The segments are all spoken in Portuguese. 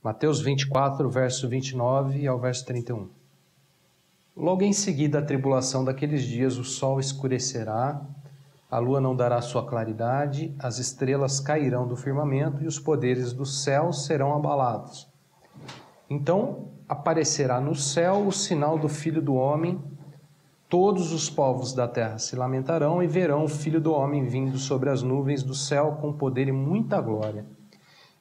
Mateus 24, verso 29 ao verso 31. Logo em seguida, a tribulação daqueles dias, o sol escurecerá, a lua não dará sua claridade, as estrelas cairão do firmamento e os poderes do céu serão abalados. Então aparecerá no céu o sinal do Filho do Homem, todos os povos da terra se lamentarão e verão o Filho do Homem vindo sobre as nuvens do céu com poder e muita glória.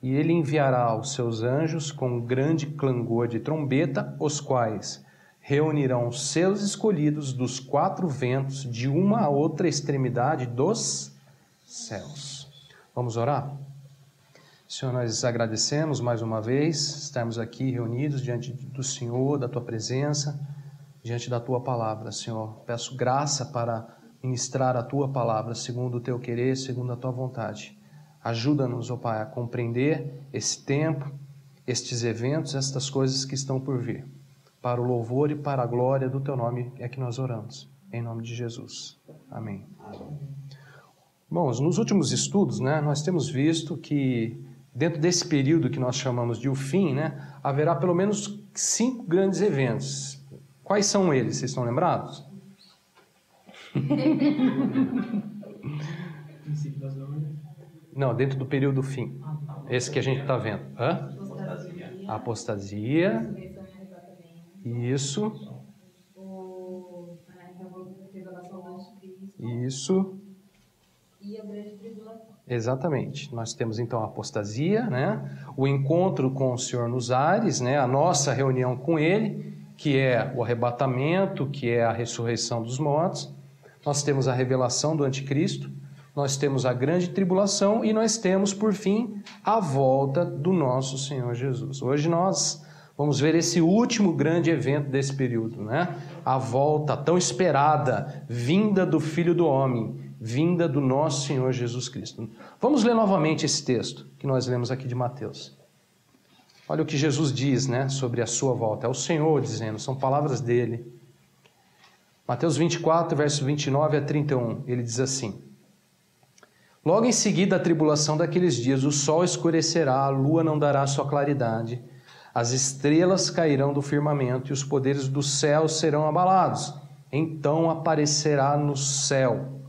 E ele enviará os seus anjos com grande clangor de trombeta, os quais reunirão os seus escolhidos dos quatro ventos, de uma a outra extremidade dos céus. Vamos orar? Senhor, nós agradecemos mais uma vez estarmos aqui reunidos diante do Senhor, da Tua presença, diante da Tua palavra, Senhor. Peço graça para ministrar a Tua palavra segundo o Teu querer, segundo a Tua vontade. Ajuda-nos, ó Pai, a compreender esse tempo, estes eventos, estas coisas que estão por vir. Para o louvor e para a glória do Teu nome é que nós oramos. Em nome de Jesus. Amém. Bom, nos últimos estudos, nós temos visto que dentro desse período que nós chamamos de o fim, haverá pelo menos 5 grandes eventos. Quais são eles? Vocês estão lembrados? Não, dentro do período do fim. Esse que a gente está vendo. Hã? Apostasia. Isso. Isso. E a grande tribulação. Exatamente. Nós temos então a apostasia, o encontro com o Senhor nos ares, a nossa reunião com Ele, que é o arrebatamento, que é a ressurreição dos mortos. Nós temos a revelação do anticristo, nós temos a grande tribulação e nós temos, por fim, a volta do nosso Senhor Jesus. Hoje nós vamos ver esse último grande evento desse período, a volta tão esperada, vinda do Filho do Homem, vinda do nosso Senhor Jesus Cristo. Vamos ler novamente esse texto que nós lemos aqui de Mateus. Olha o que Jesus diz, sobre a sua volta. É o Senhor dizendo, são palavras dele. Mateus 24, verso 29 a 31, ele diz assim: Logo em seguida a tribulação daqueles dias, o sol escurecerá, a lua não dará sua claridade, as estrelas cairão do firmamento e os poderes do céu serão abalados. Então aparecerá no céu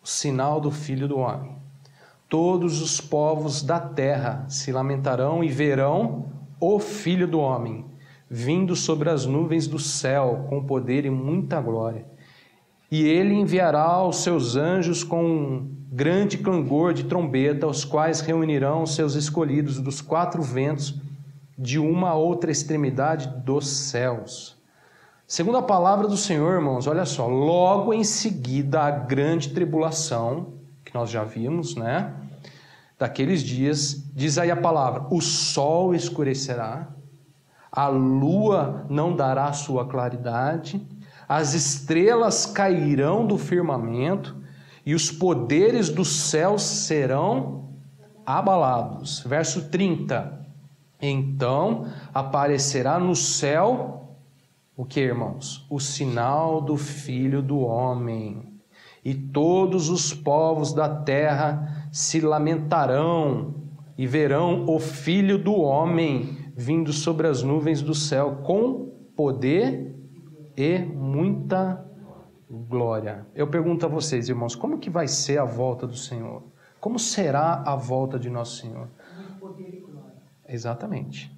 o sinal do Filho do Homem. Todos os povos da terra se lamentarão e verão o Filho do Homem, vindo sobre as nuvens do céu, com poder e muita glória. E ele enviará os seus anjos com um grande clangor de trombeta, os quais reunirão os seus escolhidos dos quatro ventos, de uma a outra extremidade dos céus. Segundo a palavra do Senhor, irmãos, olha só, logo em seguida a grande tribulação, que nós já vimos, daqueles dias, diz aí a palavra, o sol escurecerá, a lua não dará sua claridade, as estrelas cairão do firmamento e os poderes dos céus serão abalados. Verso 30, então aparecerá no céu o que, irmãos? O sinal do Filho do Homem. E todos os povos da terra se lamentarão e verão o Filho do Homem vindo sobre as nuvens do céu com poder e muita glória. Eu pergunto a vocês, irmãos, como que vai ser a volta do Senhor? Como será a volta de nosso Senhor? Poder e glória. Exatamente.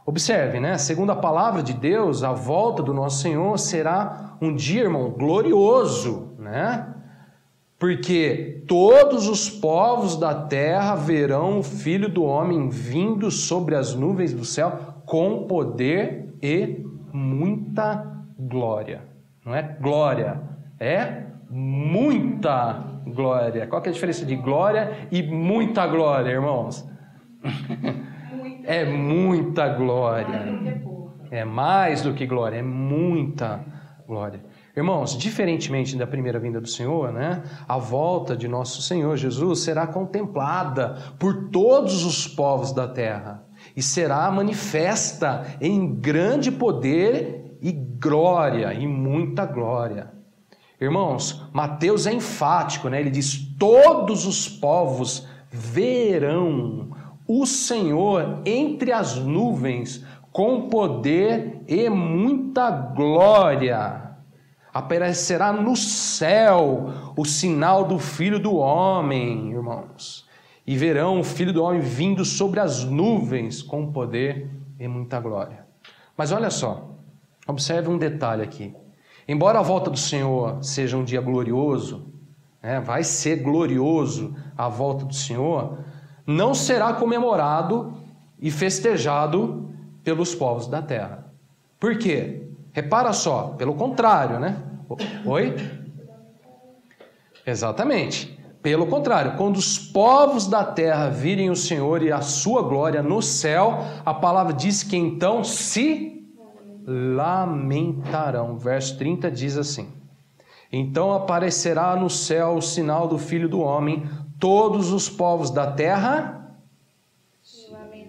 Observe, segundo a palavra de Deus, a volta do nosso Senhor será um dia, irmão, glorioso, Porque todos os povos da terra verão o Filho do Homem vindo sobre as nuvens do céu com poder e muita glória. Não é glória, é muita glória. Qual que é a diferença de glória e muita glória, irmãos? É muita glória. É mais do que glória, é muita glória. Irmãos, diferentemente da primeira vinda do Senhor, a volta de nosso Senhor Jesus será contemplada por todos os povos da terra e será manifesta em grande poder e glória, e muita glória. Irmãos, Mateus é enfático, ele diz, todos os povos verão o Senhor entre as nuvens com poder e muita glória. Aparecerá no céu o sinal do Filho do Homem, irmãos. E verão o Filho do Homem vindo sobre as nuvens com poder e muita glória. Mas olha só, observe um detalhe aqui. Embora a volta do Senhor seja um dia glorioso, vai ser glorioso a volta do Senhor, não será comemorado e festejado pelos povos da terra. Por quê? Repara só, pelo contrário, né? Oi? Exatamente. Pelo contrário, quando os povos da terra virem o Senhor e a sua glória no céu, a palavra diz que então se lamentarão. Verso 30 diz assim: então aparecerá no céu o sinal do Filho do Homem, todos os povos da terra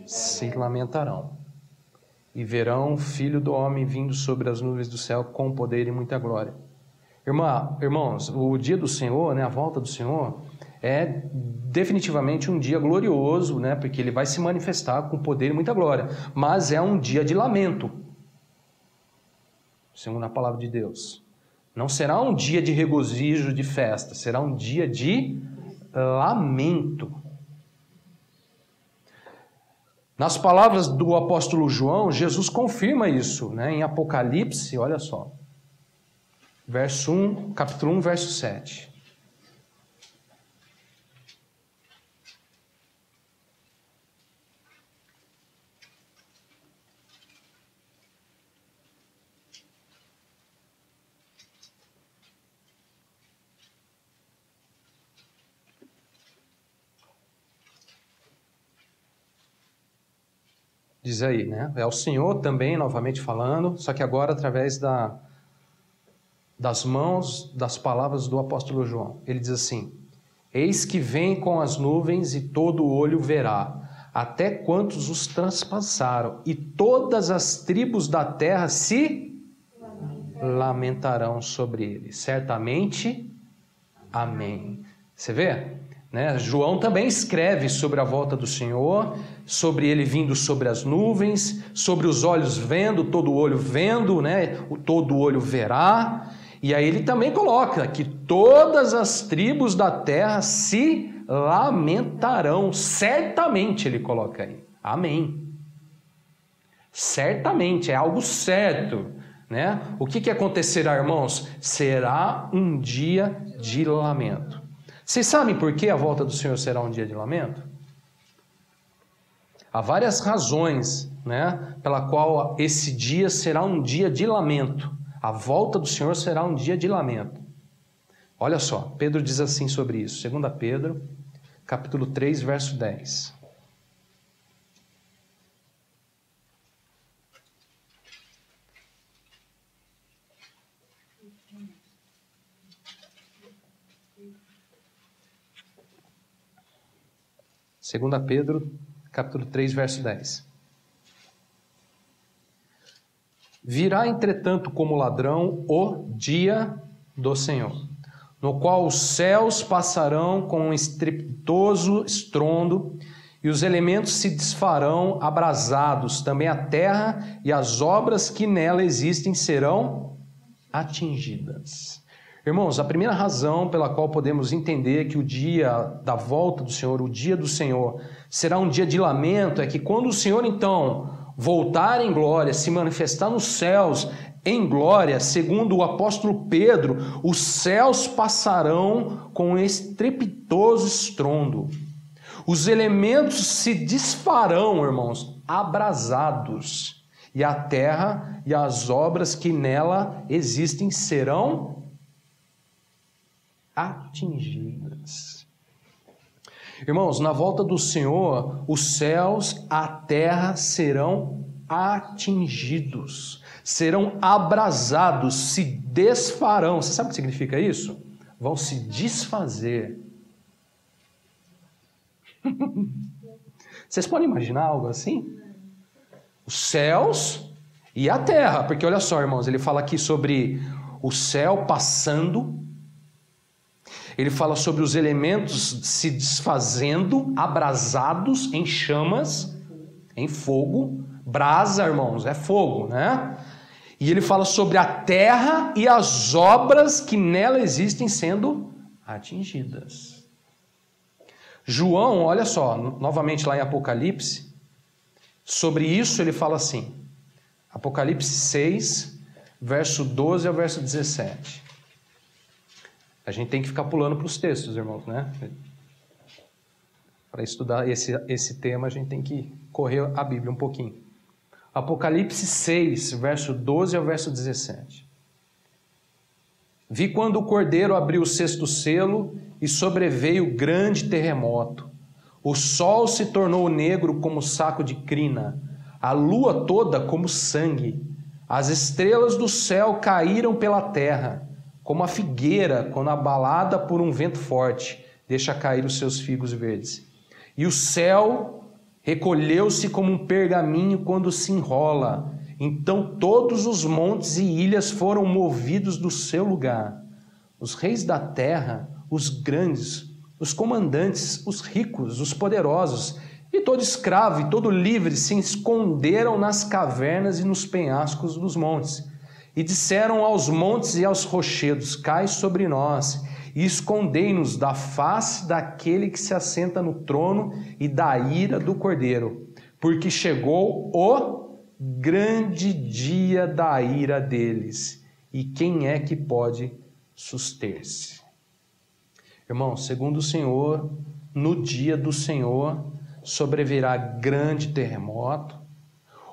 se lamentarão. E verão o Filho do Homem vindo sobre as nuvens do céu com poder e muita glória. Irmãos, o dia do Senhor, a volta do Senhor, é definitivamente um dia glorioso, porque ele vai se manifestar com poder e muita glória. Mas é um dia de lamento, segundo a palavra de Deus. Não será um dia de regozijo, de festa, será um dia de lamento. Nas palavras do apóstolo João, Jesus confirma isso, em Apocalipse, olha só. Capítulo 1, verso 7. Diz aí, é o Senhor também, novamente falando, só que agora através das mãos, das palavras do apóstolo João. Ele diz assim: eis que vem com as nuvens e todo olho verá, até quantos os transpassaram, e todas as tribos da terra se lamentarão sobre ele. Certamente, amém. Você vê? João também escreve sobre a volta do Senhor, sobre ele vindo sobre as nuvens, sobre os olhos vendo, todo olho vendo, todo olho verá. E aí ele também coloca que todas as tribos da terra se lamentarão. Certamente ele coloca aí. Amém. Certamente, é algo certo. O que acontecerá, irmãos? Será um dia de lamento. Vocês sabem por que a volta do Senhor será um dia de lamento? Há várias razões, pela qual esse dia será um dia de lamento. A volta do Senhor será um dia de lamento. Olha só, Pedro diz assim sobre isso. 2 Pedro, capítulo 3, verso 10. Segunda Pedro, capítulo 3, verso 10. Virá, entretanto, como ladrão o dia do Senhor, no qual os céus passarão com um estrepitoso estrondo, e os elementos se desfarão abrasados, também a terra e as obras que nela existem serão atingidas. Irmãos, a primeira razão pela qual podemos entender que o dia da volta do Senhor, o dia do Senhor, será um dia de lamento, é que quando o Senhor, então, voltar em glória, se manifestar nos céus em glória, segundo o apóstolo Pedro, os céus passarão com um estrepitoso estrondo. Os elementos se desfarão, irmãos, abrasados, e a terra e as obras que nela existem serão atingidas. Irmãos, na volta do Senhor, os céus, a terra serão atingidos, serão abrasados, se desfarão. Você sabe o que significa isso? Vão se desfazer. Vocês podem imaginar algo assim? Os céus e a terra, porque olha só, irmãos, ele fala aqui sobre o céu passando. ele fala sobre os elementos se desfazendo, abrasados em chamas, em fogo. Brasa, irmãos, é fogo, né? E ele fala sobre a terra e as obras que nela existem sendo atingidas. João, olha só, novamente lá em Apocalipse, sobre isso ele fala assim, Apocalipse 6, verso 12 ao verso 17. A gente tem que ficar pulando para os textos, irmãos, né? Para estudar esse tema, a gente tem que correr a Bíblia um pouquinho. Apocalipse 6, verso 12 ao verso 17. Vi quando o Cordeiro abriu o sexto selo e sobreveio grande terremoto. O sol se tornou negro como saco de crina, a lua toda como sangue. As estrelas do céu caíram pela terra, como a figueira quando abalada por um vento forte deixa cair os seus figos verdes. E o céu recolheu-se como um pergaminho quando se enrola. Então todos os montes e ilhas foram movidos do seu lugar. Os reis da terra, os grandes, os comandantes, os ricos, os poderosos, e todo escravo e todo livre se esconderam nas cavernas e nos penhascos dos montes. E disseram aos montes e aos rochedos: cai sobre nós, e escondei-nos da face daquele que se assenta no trono e da ira do Cordeiro, porque chegou o grande dia da ira deles, e quem é que pode suster-se? Irmão, segundo o Senhor, no dia do Senhor sobrevirá grande terremoto,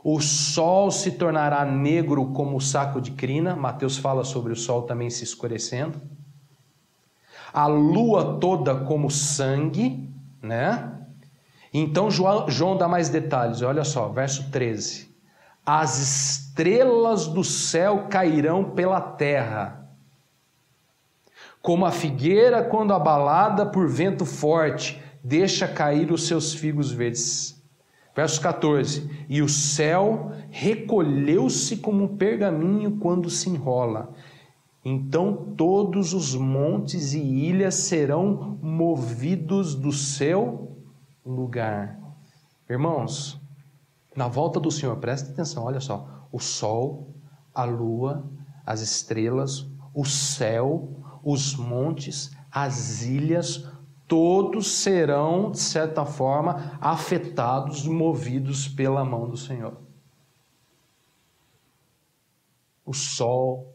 o sol se tornará negro como o saco de crina. Mateus fala sobre o sol também se escurecendo. A lua toda como sangue, né? Então João dá mais detalhes, olha só, verso 13. As estrelas do céu cairão pela terra, como a figueira quando abalada por vento forte deixa cair os seus figos verdes. Verso 14. E o céu recolheu-se como um pergaminho quando se enrola. Então todos os montes e ilhas serão movidos do seu lugar. Irmãos, na volta do Senhor, presta atenção, olha só. O sol, a lua, as estrelas, o céu, os montes, as ilhas, todos serão, de certa forma, afetados, movidos pela mão do Senhor. O sol,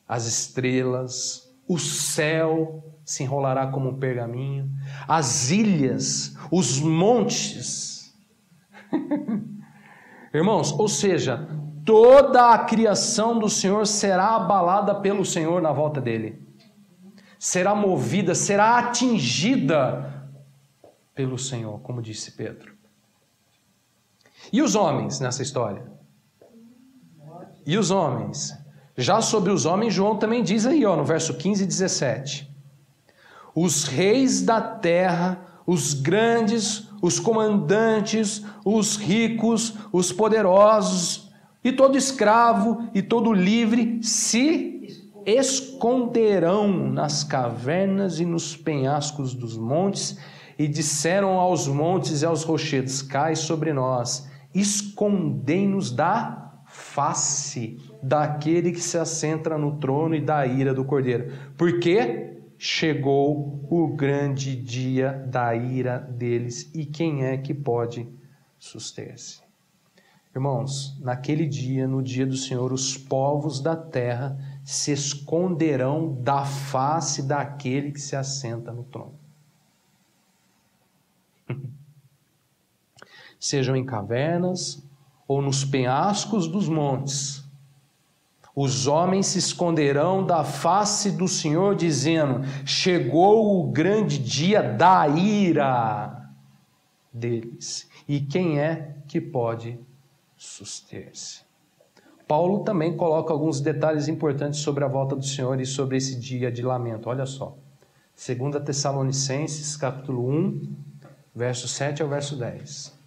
as estrelas, o céu se enrolará como um pergaminho, as ilhas, os montes. Irmãos, ou seja, toda a criação do Senhor será abalada pelo Senhor na volta dele. Será movida, será atingida pelo Senhor, como disse Pedro. E os homens nessa história? E os homens? Já sobre os homens, João também diz aí, no verso 15 e 17. Os reis da terra, os grandes, os comandantes, os ricos, os poderosos, e todo escravo e todo livre se esconderão nas cavernas e nos penhascos dos montes, e disseram aos montes e aos rochedos: cai sobre nós, escondei-nos da face daquele que se assenta no trono e da ira do Cordeiro, porque chegou o grande dia da ira deles, e quem é que pode suster-se? Irmãos, naquele dia, no dia do Senhor, os povos da terra se esconderão da face daquele que se assenta no trono. Sejam em cavernas ou nos penhascos dos montes, os homens se esconderão da face do Senhor, dizendo: chegou o grande dia da ira deles, e quem é que pode suster-se? Paulo também coloca alguns detalhes importantes sobre a volta do Senhor e sobre esse dia de lamento. Olha só, 2 Tessalonicenses, capítulo 1, verso 7 ao verso 10.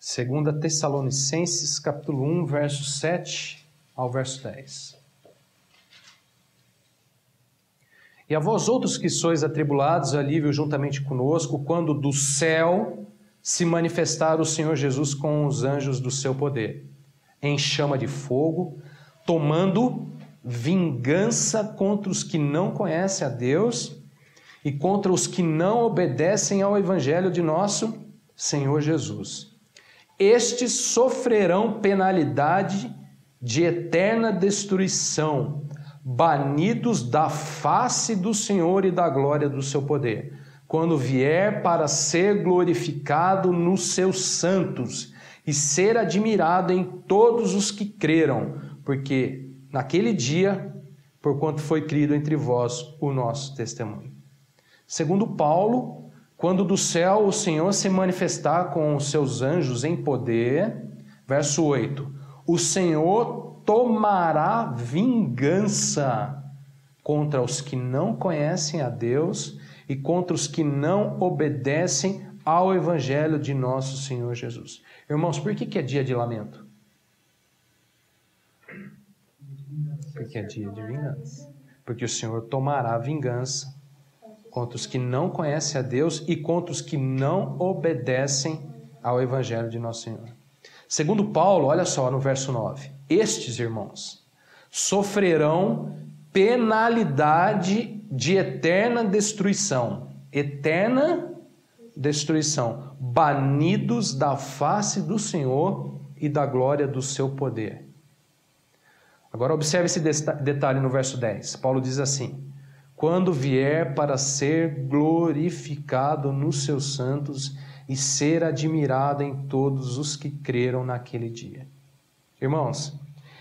2 Tessalonicenses, capítulo 1, verso 7 ao verso 10. E a vós outros que sois atribulados, alívio juntamente conosco, quando do céu se manifestar o Senhor Jesus com os anjos do seu poder, em chama de fogo, tomando vingança contra os que não conhecem a Deus e contra os que não obedecem ao evangelho de nosso Senhor Jesus. Estes sofrerão penalidade de eterna destruição, banidos da face do Senhor e da glória do seu poder, quando vier para ser glorificado nos seus santos e ser admirado em todos os que creram, porque naquele dia, porquanto foi crido entre vós o nosso testemunho. Segundo Paulo, quando do céu o Senhor se manifestar com os seus anjos em poder, verso 8, o Senhor tomará vingança contra os que não conhecem a Deus e contra os que não obedecem ao evangelho de nosso Senhor Jesus. Irmãos, por que é dia de lamento? Porque é dia de vingança. Porque o Senhor tomará vingança contra os que não conhecem a Deus e contra os que não obedecem ao evangelho de nosso Senhor. Segundo Paulo, olha só no verso 9, estes irmãos sofrerão penalidade de eterna destruição, banidos da face do Senhor e da glória do seu poder. Agora observe esse detalhe no verso 10, Paulo diz assim, quando vier para ser glorificado nos seus santos e ser admirado em todos os que creram naquele dia. Irmãos,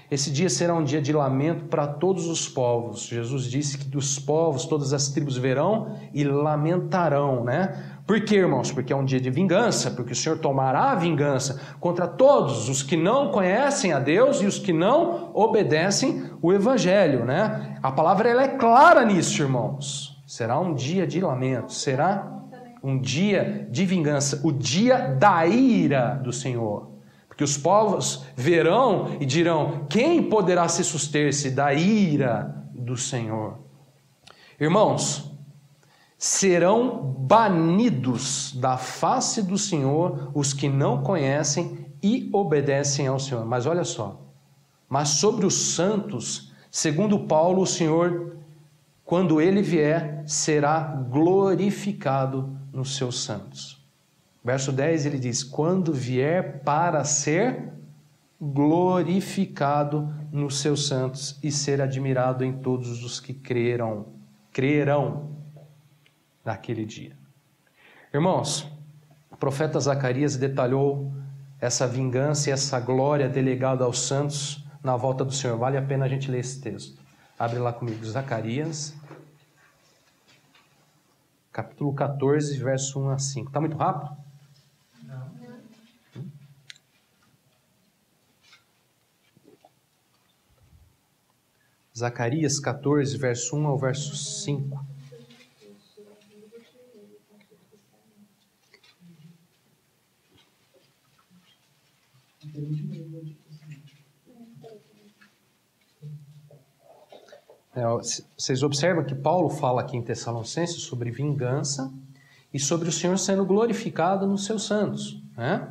esse dia será um dia de lamento para todos os povos. Jesus disse que dos povos todas as tribos verão e lamentarão, né? Por quê, irmãos? Porque é um dia de vingança, porque o Senhor tomará a vingança contra todos os que não conhecem a Deus e os que não obedecem o Evangelho, né? A palavra ela é clara nisso, irmãos. Será um dia de lamento, será um dia de vingança, o dia da ira do Senhor. Porque os povos verão e dirão, quem poderá se suster-se da ira do Senhor? Irmãos, serão banidos da face do Senhor os que não conhecem e obedecem ao Senhor. Mas olha só, mas sobre os santos, segundo Paulo, o Senhor, quando ele vier, será glorificado nos seus santos. Verso 10 ele diz, quando vier para ser glorificado nos seus santos e ser admirado em todos os que crerão naquele dia. Irmãos, o profeta Zacarias detalhou essa vingança e essa glória delegada aos santos na volta do Senhor. Vale a pena a gente ler esse texto. Abre lá comigo, Zacarias, capítulo 14, verso 1 a 5. Está muito rápido? Não. Zacarias 14, verso 1 ao verso 5. Vocês observam que Paulo fala aqui em Tessalonicenses sobre vingança e sobre o Senhor sendo glorificado nos seus santos, né?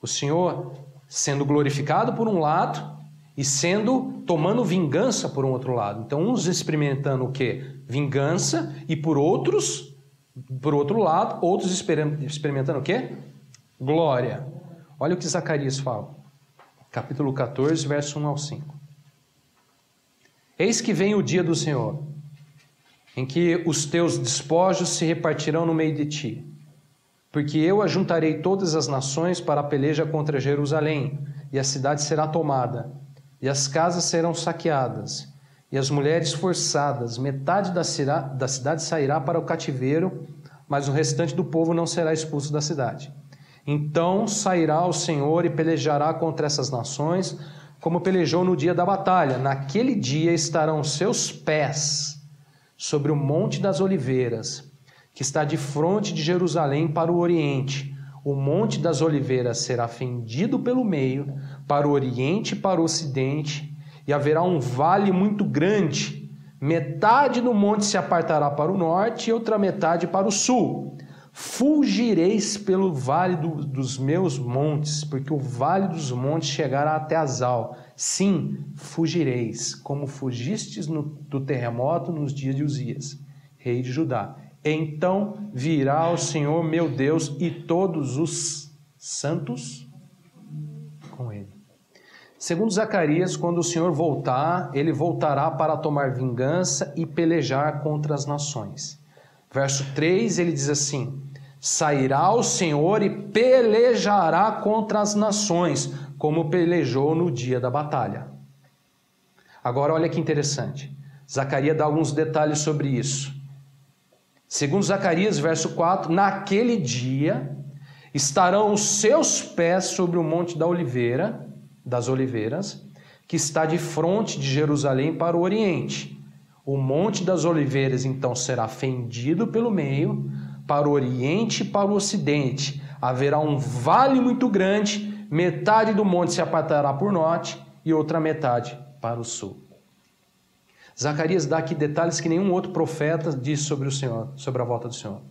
O Senhor sendo glorificado por um lado e tomando vingança por um outro lado. Então, uns experimentando o quê? Vingança, e por outro lado, outros experimentando o quê? Glória. Olha o que Zacarias fala. Capítulo 14, verso 1 ao 5. Eis que vem o dia do Senhor, em que os teus despojos se repartirão no meio de ti, porque eu ajuntarei todas as nações para a peleja contra Jerusalém, e a cidade será tomada, e as casas serão saqueadas, e as mulheres forçadas, metade da cidade sairá para o cativeiro, mas o restante do povo não será expulso da cidade. Então sairá o Senhor e pelejará contra essas nações, como pelejou no dia da batalha. Naquele dia estarão seus pés sobre o Monte das Oliveiras, que está de fronte de Jerusalém para o oriente, o monte das oliveiras será fendido pelo meio, para o oriente e para o ocidente, e haverá um vale muito grande. Metade do monte se apartará para o norte e outra metade para o sul. Fugireis pelo vale dos meus montes, porque o vale dos montes chegará até Azal. Sim, fugireis, como fugistes do terremoto nos dias de Uzias, rei de Judá. Então virá o Senhor meu Deus e todos os santos com ele. Segundo Zacarias, quando o Senhor voltar, ele voltará para tomar vingança e pelejar contra as nações. Verso 3, ele diz assim: sairá o Senhor e pelejará contra as nações, como pelejou no dia da batalha. Agora olha que interessante. Zacarias dá alguns detalhes sobre isso. Segundo Zacarias, verso 4, naquele dia estarão os seus pés sobre o monte das oliveiras, que está de fronte de Jerusalém para o oriente. O monte das oliveiras então será fendido pelo meio, para o oriente e para o ocidente. Haverá um vale muito grande, metade do monte se apartará para o norte e outra metade para o sul. Zacarias dá aqui detalhes que nenhum outro profeta diz sobre o Senhor, sobre a volta do Senhor.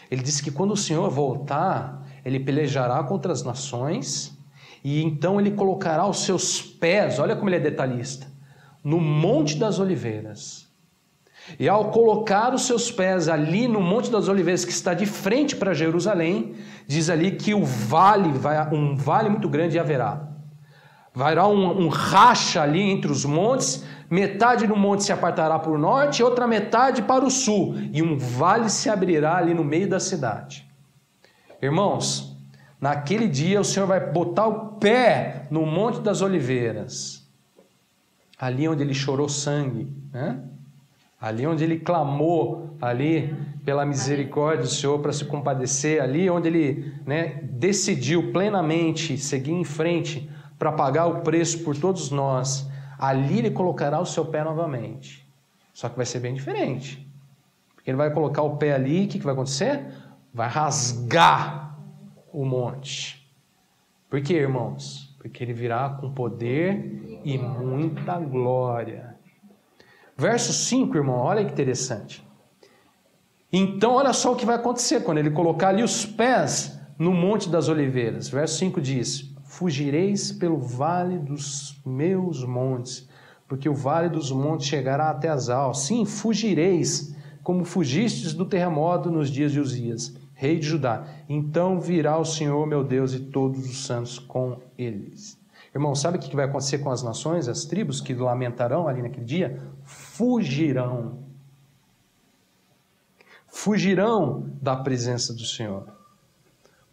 Ele diz que quando o Senhor voltar, ele pelejará contra as nações e então ele colocará os seus pés, olha como ele é detalhista, no monte das oliveiras. E ao colocar os seus pés ali no monte das oliveiras, que está de frente para Jerusalém, diz ali que um vale muito grande haverá. Haverá um racha ali entre os montes, metade do monte se apartará para o norte e outra metade para o sul, e um vale se abrirá ali no meio da cidade. Irmãos, naquele dia o Senhor vai botar o pé no monte das oliveiras, ali onde ele chorou sangue, né? Ali onde ele clamou ali pela misericórdia do Senhor para se compadecer, ali onde ele, decidiu plenamente seguir em frente para pagar o preço por todos nós, ali ele colocará o seu pé novamente. Só que vai ser bem diferente. Porque ele vai colocar o pé ali, o que vai acontecer? Vai rasgar o monte. Por quê, irmãos? Porque ele virá com poder e muita glória. Verso 5, irmão, olha que interessante. Então, olha só o que vai acontecer quando ele colocar ali os pés no Monte das Oliveiras. Verso 5 diz: fugireis pelo vale dos meus montes, porque o vale dos montes chegará até Azal. Sim, fugireis, como fugistes do terremoto nos dias de Uzias, rei de Judá. Então virá o Senhor meu Deus e todos os santos com eles. Irmão, sabe o que vai acontecer com as nações, as tribos que lamentarão ali naquele dia? Fugirão. Fugirão da presença do Senhor.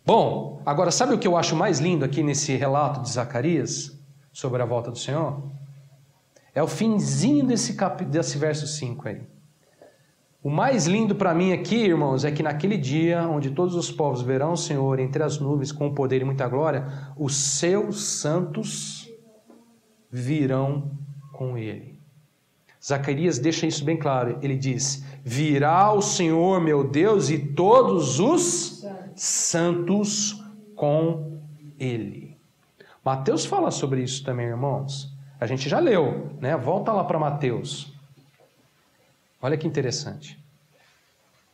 Bom, agora sabe o que eu acho mais lindo aqui nesse relato de Zacarias sobre a volta do Senhor? É o finzinho desse verso 5 aí. O mais lindo para mim aqui, irmãos, é que naquele dia, onde todos os povos verão o Senhor entre as nuvens com poder e muita glória, os seus santos virão com ele. Zacarias deixa isso bem claro. Ele diz: virá o Senhor meu Deus e todos os santos com ele. Mateus fala sobre isso também, irmãos. A gente já leu, né? Volta lá para Mateus. Olha que interessante.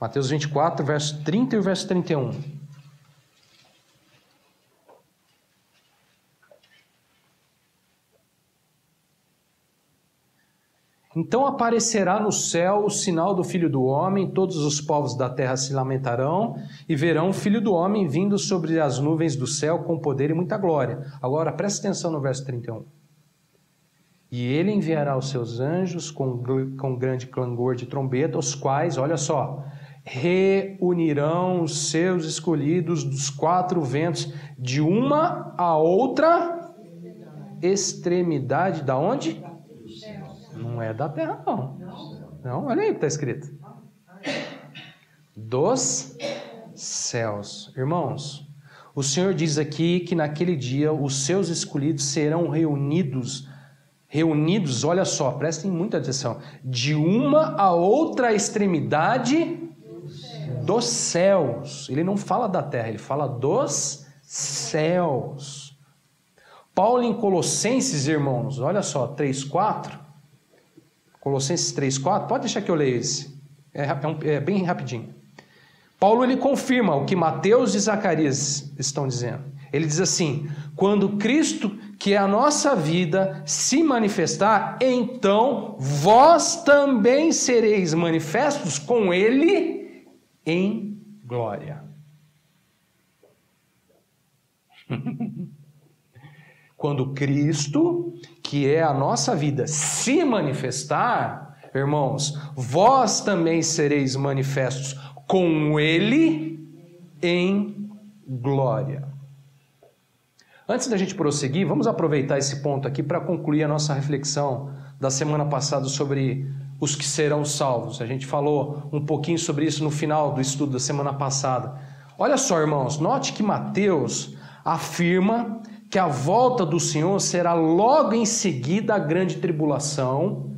Mateus 24, verso 30 e o verso 31. Então aparecerá no céu o sinal do Filho do Homem, todos os povos da terra se lamentarão e verão o Filho do Homem vindo sobre as nuvens do céu com poder e muita glória. Agora preste atenção no verso 31. E ele enviará os seus anjos com grande clangor de trombeta, os quais, olha só, reunirão os seus escolhidos dos quatro ventos de uma a outra extremidade. Da onde? Não é da terra, não. Não, olha aí o que está escrito. Dos céus. Irmãos, o Senhor diz aqui que naquele dia os seus escolhidos serão reunidos, olha só, prestem muita atenção, de uma a outra extremidade dos céus. Ele não fala da terra, ele fala dos céus. Paulo em Colossenses, irmãos, olha só, 3:4. Colossenses 3:4, pode deixar que eu leia esse. É bem rapidinho. Paulo ele confirma o que Mateus e Zacarias estão dizendo. Ele diz assim: quando Cristo, que é a nossa vida, se manifestar, então vós também sereis manifestos com Ele em glória. Quando Cristo, que é a nossa vida, se manifestar, irmãos, vós também sereis manifestos com Ele em glória. Antes da gente prosseguir, vamos aproveitar esse ponto aqui para concluir a nossa reflexão da semana passada sobre os que serão salvos. A gente falou um pouquinho sobre isso no final do estudo da semana passada. Olha só, irmãos, note que Mateus afirma que a volta do Senhor será logo em seguida a grande tribulação,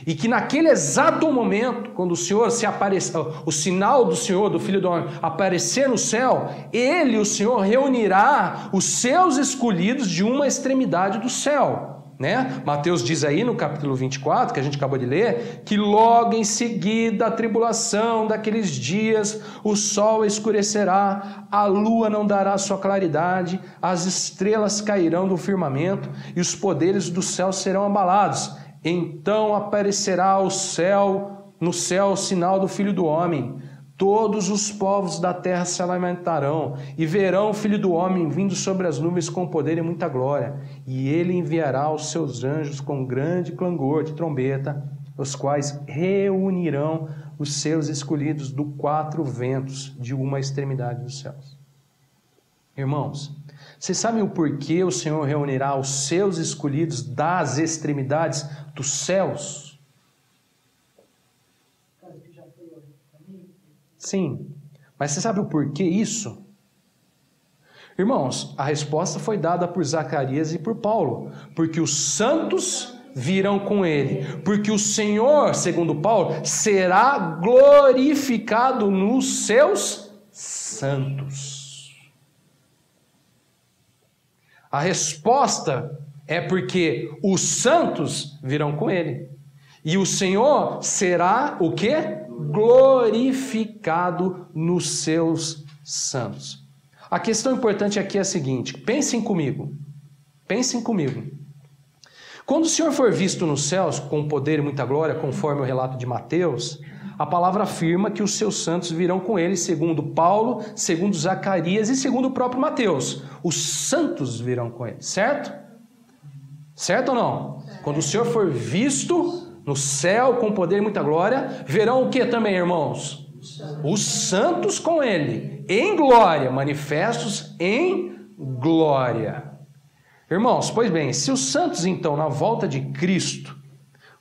e que naquele exato momento, quando o Senhor se aparecer, o sinal do Senhor, do Filho do Homem, aparecer no céu, Ele, o Senhor, reunirá os seus escolhidos de uma extremidade do céu, né? Mateus diz aí no capítulo 24, que a gente acabou de ler, que logo em seguida a tribulação daqueles dias, o sol escurecerá, a lua não dará sua claridade, as estrelas cairão do firmamento e os poderes do céu serão abalados. Então aparecerá no céu o sinal do Filho do Homem. Todos os povos da terra se lamentarão e verão o Filho do Homem vindo sobre as nuvens com poder e muita glória. E ele enviará os seus anjos com grande clangor de trombeta, os quais reunirão os seus escolhidos dos quatro ventos de uma extremidade dos céus. Irmãos, vocês sabem o porquê o Senhor reunirá os seus escolhidos das extremidades dos céus? Sim, mas você sabe o porquê isso? Irmãos, a resposta foi dada por Zacarias e por Paulo, porque os santos virão com ele, porque o Senhor, segundo Paulo, será glorificado nos seus santos. A resposta é porque os santos virão com ele. E o Senhor será o quê? Glorificado nos seus santos. A questão importante aqui é a seguinte, pensem comigo. Quando o Senhor for visto nos céus com poder e muita glória, conforme o relato de Mateus, a palavra afirma que os seus santos virão com ele, segundo Paulo, segundo Zacarias e segundo o próprio Mateus. Os santos virão com ele, certo? Certo ou não? Quando o Senhor for visto no céu com poder e muita glória, verão o que também, irmãos? Os santos com ele, em glória, manifestos em glória. Irmãos, pois bem, se os santos então na volta de Cristo,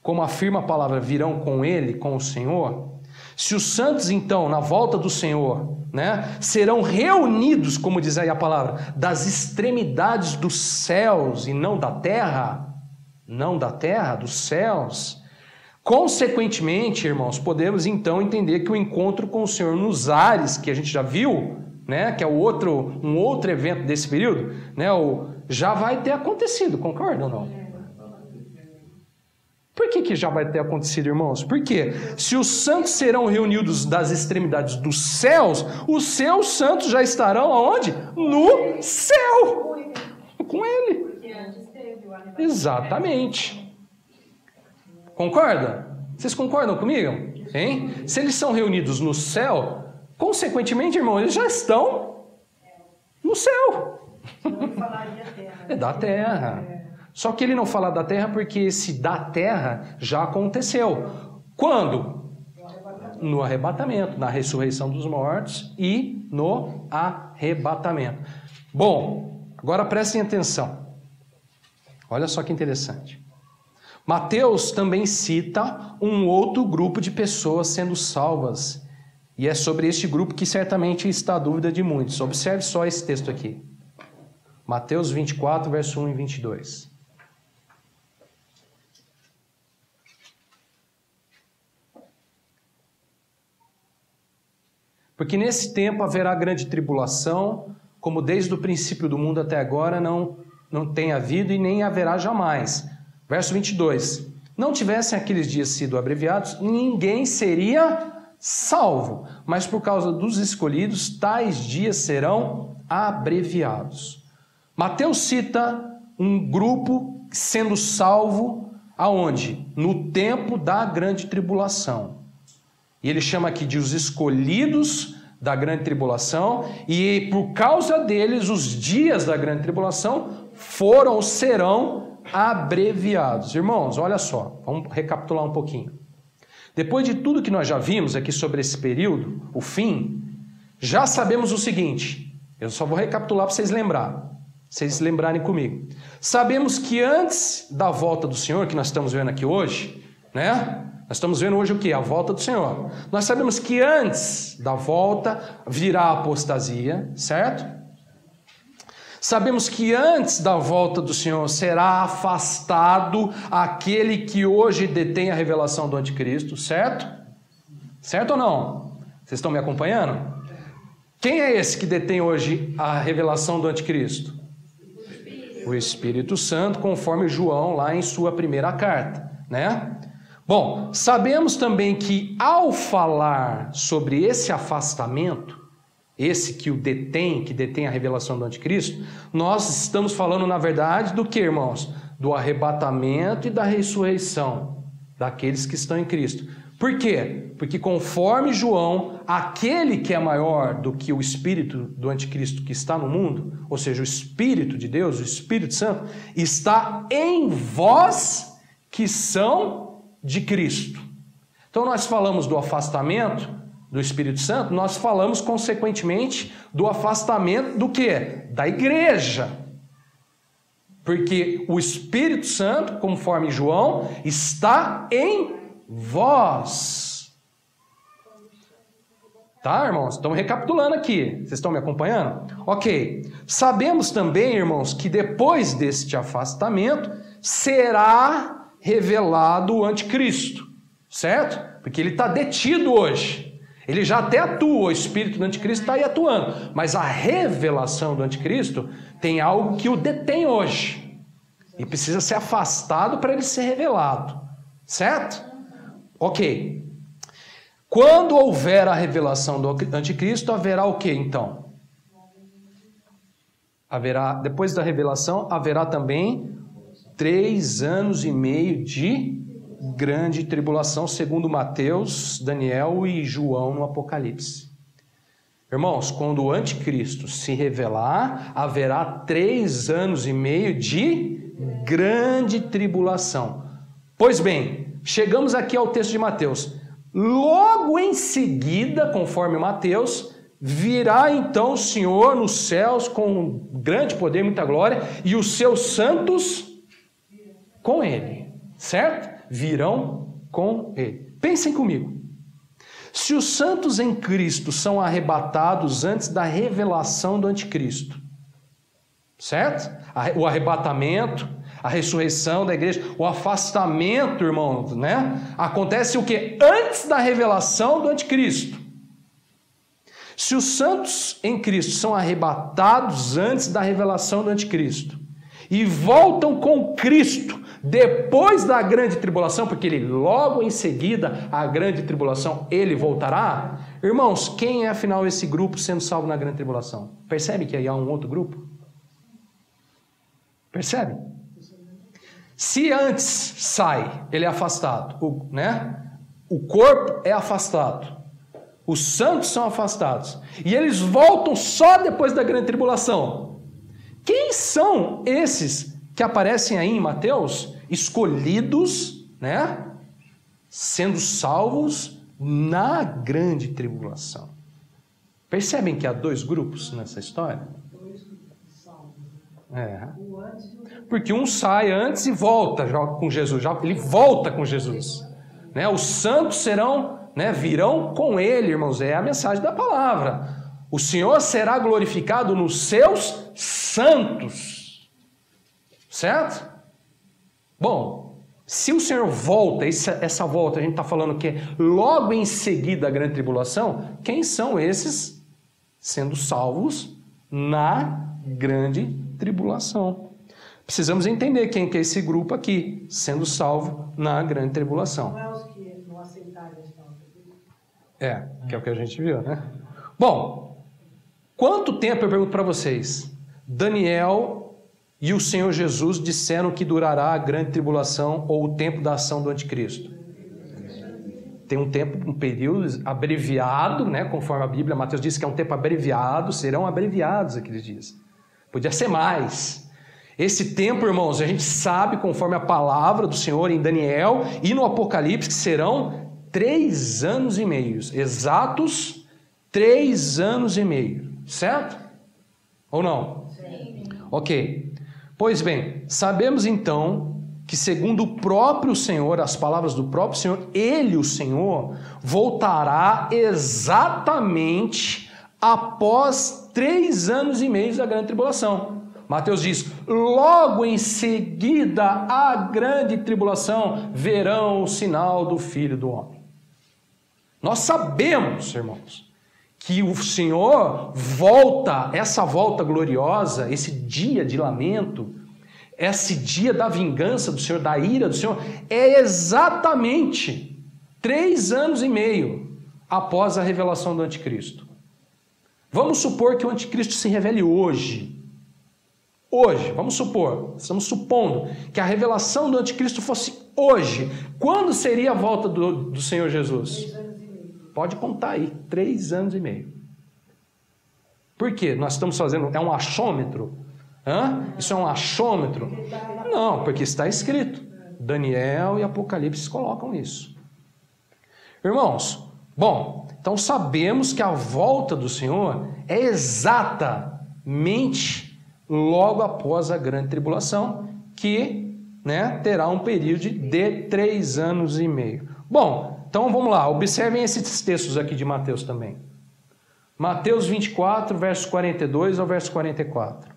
como afirma a palavra, virão com ele, com o Senhor, se os santos então na volta do Senhor, né, serão reunidos, como diz aí a palavra, das extremidades dos céus e não da terra, dos céus, consequentemente, irmãos, podemos então entender que o encontro com o Senhor nos ares, que a gente já viu, né, que é um outro evento desse período, né, já vai ter acontecido, concorda ou não? Por que já vai ter acontecido, irmãos? Porque se os santos serão reunidos das extremidades dos céus, os seus santos já estarão aonde? No céu! Com ele. Exatamente. Concorda? Vocês concordam comigo? Hein? Se eles são reunidos no céu, consequentemente, irmão, eles já estão no céu. É da terra. Só que ele não fala da terra porque esse da terra já aconteceu. Quando? No arrebatamento, na ressurreição dos mortos e no arrebatamento. Bom, agora prestem atenção. Olha só que interessante. Mateus também cita um outro grupo de pessoas sendo salvas. E é sobre este grupo que certamente está a dúvida de muitos. Observe só esse texto aqui. Mateus 24, verso 1 e 22. Porque nesse tempo haverá grande tribulação, como desde o princípio do mundo até agora não tem havido e nem haverá jamais. Verso 22. Não tivessem aqueles dias sido abreviados, ninguém seria salvo, mas por causa dos escolhidos, tais dias serão abreviados. Mateus cita um grupo sendo salvo aonde? No tempo da grande tribulação. E ele chama aqui de os escolhidos da grande tribulação, e por causa deles, os dias da grande tribulação foram ou serão abreviados. Irmãos, olha só, vamos recapitular um pouquinho. Depois de tudo que nós já vimos aqui sobre esse período, o fim, já sabemos o seguinte, eu só vou recapitular para vocês lembrarem comigo. Sabemos que antes da volta do Senhor, que nós estamos vendo aqui hoje, né? Nós estamos vendo hoje o que? A volta do Senhor. Nós sabemos que antes da volta virá a apostasia, certo? Sabemos que antes da volta do Senhor será afastado aquele que hoje detém a revelação do anticristo, certo? Certo ou não? Vocês estão me acompanhando? Quem é esse que detém hoje a revelação do anticristo? O Espírito Santo, conforme João lá em sua primeira carta, né? Bom, sabemos também que ao falar sobre esse afastamento, esse que detém a revelação do anticristo, nós estamos falando, na verdade, do que, irmãos? Do arrebatamento e da ressurreição daqueles que estão em Cristo. Por quê? Porque conforme João, aquele que é maior do que o espírito do anticristo que está no mundo, ou seja, o Espírito de Deus, o Espírito Santo, está em vós que são de Cristo. Então nós falamos do afastamento do Espírito Santo, nós falamos consequentemente do afastamento do quê? Da igreja. Porque o Espírito Santo, conforme João, está em vós. Tá, irmãos? Estamos recapitulando aqui. Vocês estão me acompanhando? Ok. Sabemos também, irmãos, que depois deste afastamento será revelado o anticristo, certo? Porque ele está detido hoje. Ele já até atua, o espírito do anticristo está aí atuando. Mas a revelação do anticristo tem algo que o detém hoje. E precisa ser afastado para ele ser revelado. Certo? Ok. Quando houver a revelação do anticristo, haverá o que então? Depois da revelação, haverá também 3 anos e meio de grande tribulação, segundo Mateus, Daniel e João no Apocalipse. Irmãos, quando o anticristo se revelar, haverá 3 anos e meio de grande tribulação. Pois bem, chegamos aqui ao texto de Mateus. Logo em seguida, conforme Mateus, virá então o Senhor nos céus com grande poder e muita glória, e os seus santos com ele, certo? Virão com ele. Pensem comigo. Se os santos em Cristo são arrebatados antes da revelação do anticristo, certo? O arrebatamento, a ressurreição da igreja, o afastamento, irmãos, né? Acontece o quê? Antes da revelação do anticristo. Se os santos em Cristo são arrebatados antes da revelação do anticristo e voltam com Cristo depois da grande tribulação, porque ele logo em seguida, a grande tribulação, ele voltará. Irmãos, quem é afinal esse grupo sendo salvo na grande tribulação? Percebe que aí há um outro grupo? Percebe? Se antes sai, ele é afastado, o corpo é afastado, os santos são afastados, e eles voltam só depois da grande tribulação. Quem são esses que aparecem aí em Mateus, escolhidos, sendo salvos na grande tribulação? Percebem que há 2 grupos nessa história? Porque um sai antes e volta com Jesus, ele volta com Jesus. Os santos virão com ele, irmãos, é a mensagem da palavra. O Senhor será glorificado nos seus santos. Certo? Bom, se o Senhor volta, essa volta a gente está falando que é logo em seguida a grande tribulação, quem são esses sendo salvos na grande tribulação. Precisamos entender quem que é esse grupo aqui, sendo salvo na grande tribulação. Não é os que não aceitaram a história. Que é o que a gente viu, né? Bom, quanto tempo, eu pergunto para vocês, Daniel e o Senhor Jesus disseram que durará a grande tribulação ou o tempo da ação do anticristo? Tem um tempo, um período abreviado, né? Conforme a Bíblia, Mateus diz que é um tempo abreviado, serão abreviados aqueles dias. Podia ser mais. Esse tempo, irmãos, a gente sabe, conforme a palavra do Senhor em Daniel e no Apocalipse, que serão 3 anos e meio. Exatos 3 anos e meio. Certo? Ou não? Sim. Ok. Pois bem, sabemos então que segundo o próprio Senhor, as palavras do próprio Senhor, Ele, o Senhor, voltará exatamente após 3 anos e meio da grande tribulação. Mateus diz, logo em seguida à grande tribulação, verão o sinal do Filho do Homem. Nós sabemos, irmãos, que o Senhor volta, essa volta gloriosa, esse dia de lamento, esse dia da vingança do Senhor, da ira do Senhor, é exatamente 3 anos e meio após a revelação do anticristo. Vamos supor que o anticristo se revele hoje. Hoje, vamos supor, estamos supondo que a revelação do anticristo fosse hoje. Quando seria a volta do Senhor Jesus? 3 anos e meio. Pode contar aí, 3 anos e meio. Por quê? Nós estamos fazendo, é um achômetro? Isso é um achômetro? Não, porque está escrito. Daniel e Apocalipse colocam isso. Irmãos, bom, então sabemos que a volta do Senhor é exatamente logo após a grande tribulação, que terá um período de 3 anos e meio. Bom, então vamos lá, observem esses textos aqui de Mateus também. Mateus 24, versos 42 ao verso 44.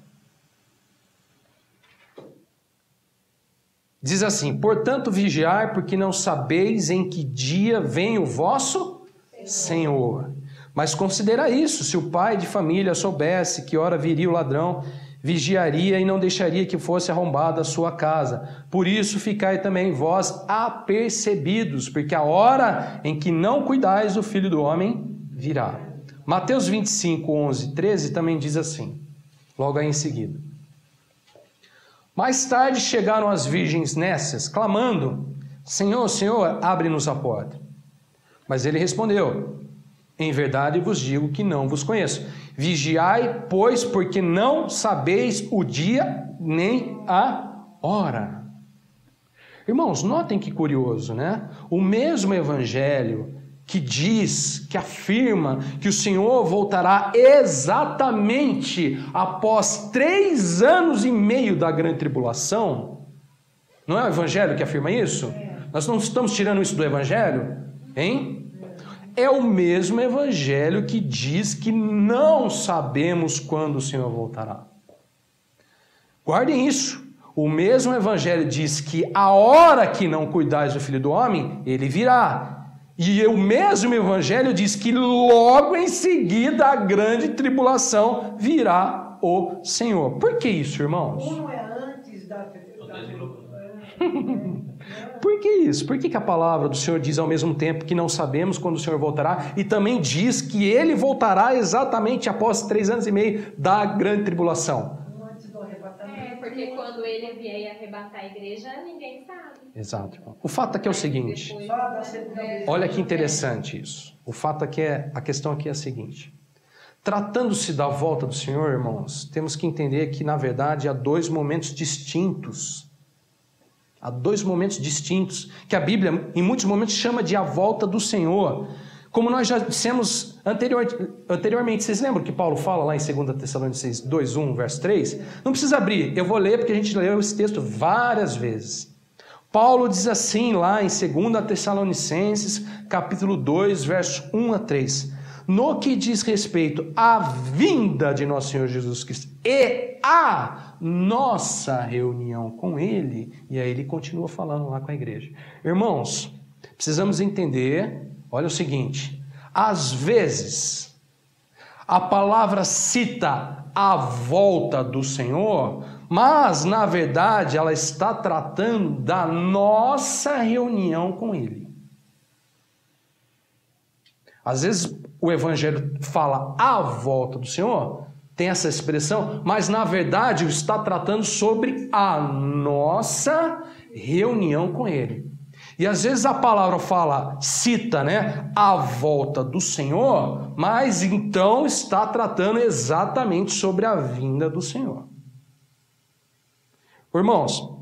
Diz assim, portanto vigiai, porque não sabeis em que dia vem o vosso Senhor. Mas considera isso, se o pai de família soubesse que hora viria o ladrão, vigiaria e não deixaria que fosse arrombada a sua casa. Por isso ficai também vós apercebidos, porque a hora em que não cuidais do Filho do Homem virá. Mateus 25, 11, 13 também diz assim, logo aí em seguida. Mais tarde chegaram as virgens nécias, clamando, Senhor, Senhor, abre-nos a porta. Mas ele respondeu, em verdade vos digo que não vos conheço. Vigiai, pois, porque não sabeis o dia nem a hora. Irmãos, notem que curioso, né? O mesmo evangelho que diz, que afirma que o Senhor voltará exatamente após 3 anos e meio da grande tribulação. Não é o evangelho que afirma isso? Nós não estamos tirando isso do evangelho? Hein? É o mesmo evangelho que diz que não sabemos quando o Senhor voltará. Guardem isso. O mesmo evangelho diz que a hora que não cuidais do Filho do Homem, ele virá. E o mesmo evangelho diz que logo em seguida a grande tribulação virá o Senhor. Por que isso, irmãos? Um é antes da... Por que isso? Por que a palavra do Senhor diz ao mesmo tempo que não sabemos quando o Senhor voltará e também diz que ele voltará exatamente após 3 anos e meio da grande tribulação? Antes do arrebatamento. Porque quando ele vier e arrebatar a igreja, ninguém sabe. Exato. O fato aqui é o seguinte, Só da segunda vez. olha que interessante isso. O fato aqui a questão aqui é a seguinte. Tratando-se da volta do Senhor, irmãos, temos que entender que, na verdade, há 2 momentos distintos. Há 2 momentos distintos, que a Bíblia, em muitos momentos, chama de a volta do Senhor. Como nós já dissemos anteriormente, vocês lembram que Paulo fala lá em 2 Tessalonicenses 2, 1, verso 3? Não precisa abrir, eu vou ler porque a gente leu esse texto várias vezes. Paulo diz assim lá em 2 Tessalonicenses, capítulo 2, verso 1 a 3. No que diz respeito à vinda de nosso Senhor Jesus Cristo e a nossa reunião com Ele, e aí ele continua falando lá com a igreja. Irmãos, precisamos entender, olha o seguinte, às vezes, A palavra cita a volta do Senhor, mas na verdade ela está tratando da nossa reunião com Ele. Às vezes o Evangelho fala a volta do Senhor, tem essa expressão, mas na verdade está tratando sobre a nossa reunião com Ele. E às vezes a palavra cita, né, a volta do Senhor, mas então está tratando exatamente sobre a vinda do Senhor. Irmãos,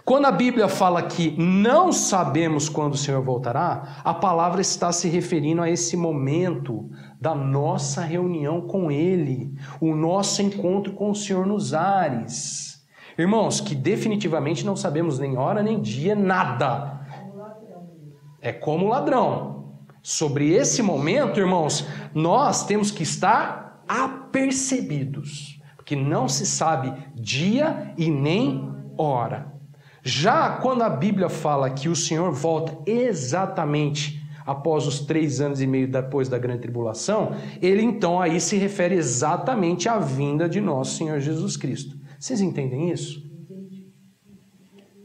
quando a Bíblia fala que não sabemos quando o Senhor voltará, a palavra está se referindo a esse momento da nossa reunião com Ele, o nosso encontro com o Senhor nos ares. Irmãos, que definitivamente não sabemos nem hora, nem dia, nada. É como ladrão. Sobre esse momento, irmãos, nós temos que estar apercebidos, porque não se sabe dia e nem hora. Já quando a Bíblia fala que o Senhor volta exatamente após os 3 anos e meio depois da grande tribulação, ele então aí se refere exatamente à vinda de nosso Senhor Jesus Cristo. Vocês entendem isso?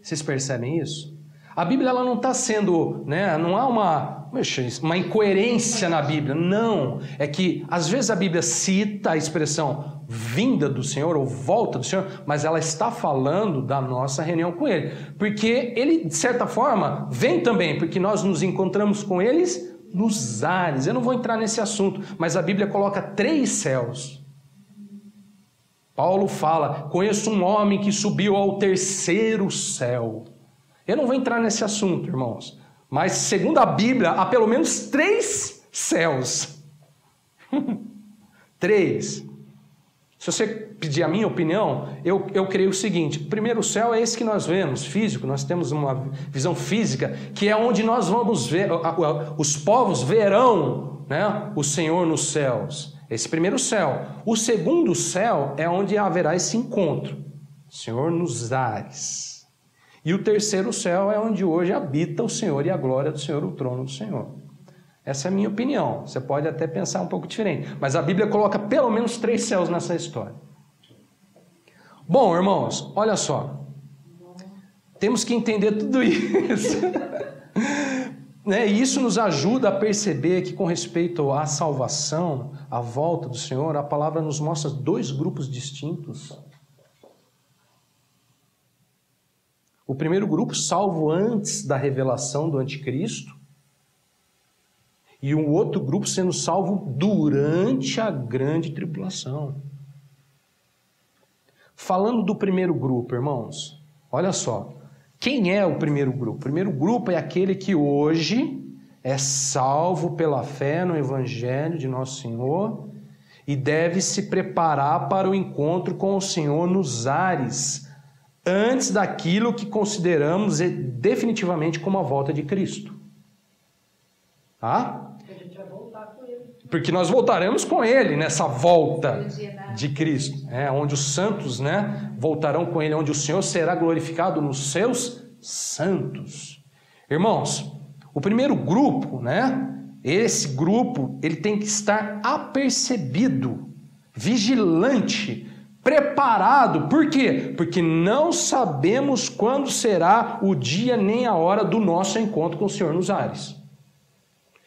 Vocês percebem isso? A Bíblia ela não está sendo, né, não há uma incoerência na Bíblia, não. É que às vezes a Bíblia cita a expressão vinda do Senhor ou volta do Senhor, mas ela está falando da nossa reunião com Ele. Porque Ele, de certa forma, vem também, porque nós nos encontramos com eles nos ares. Eu não vou entrar nesse assunto, mas a Bíblia coloca 3 céus. Paulo fala, conheço um homem que subiu ao 3º céu. Eu não vou entrar nesse assunto, irmãos, mas segundo a Bíblia, há pelo menos 3 céus. 3. Se você pedir a minha opinião, eu creio o seguinte: o primeiro céu é esse que nós vemos, físico, nós temos uma visão física, que é onde nós vamos ver, os povos verão, né, o Senhor nos céus. Esse primeiro céu. O segundo céu é onde haverá esse encontro, o Senhor nos ares. E o 3º céu é onde hoje habita o Senhor e a glória do Senhor, o trono do Senhor. Essa é a minha opinião. Você pode até pensar um pouco diferente, mas a Bíblia coloca pelo menos 3 céus nessa história. Bom, irmãos, olha só. Temos que entender tudo isso. Né? E isso nos ajuda a perceber que, com respeito à salvação, à volta do Senhor, a palavra nos mostra 2 grupos distintos. O primeiro grupo, salvo antes da revelação do anticristo, e um outro grupo sendo salvo durante a grande tribulação. Falando do primeiro grupo, irmãos, olha só, quem é o primeiro grupo? O primeiro grupo é aquele que hoje é salvo pela fé no Evangelho de Nosso Senhor e deve se preparar para o encontro com o Senhor nos ares, antes daquilo que consideramos definitivamente como a volta de Cristo. Tá? A gente vai voltar com Ele. Porque nós voltaremos com Ele nessa volta de Cristo, onde os santos, né, voltarão com Ele, onde o Senhor será glorificado nos seus santos. Irmãos, o primeiro grupo, né, esse grupo, ele tem que estar apercebido, vigilante, preparado. Por quê? Porque não sabemos quando será o dia nem a hora do nosso encontro com o Senhor nos ares.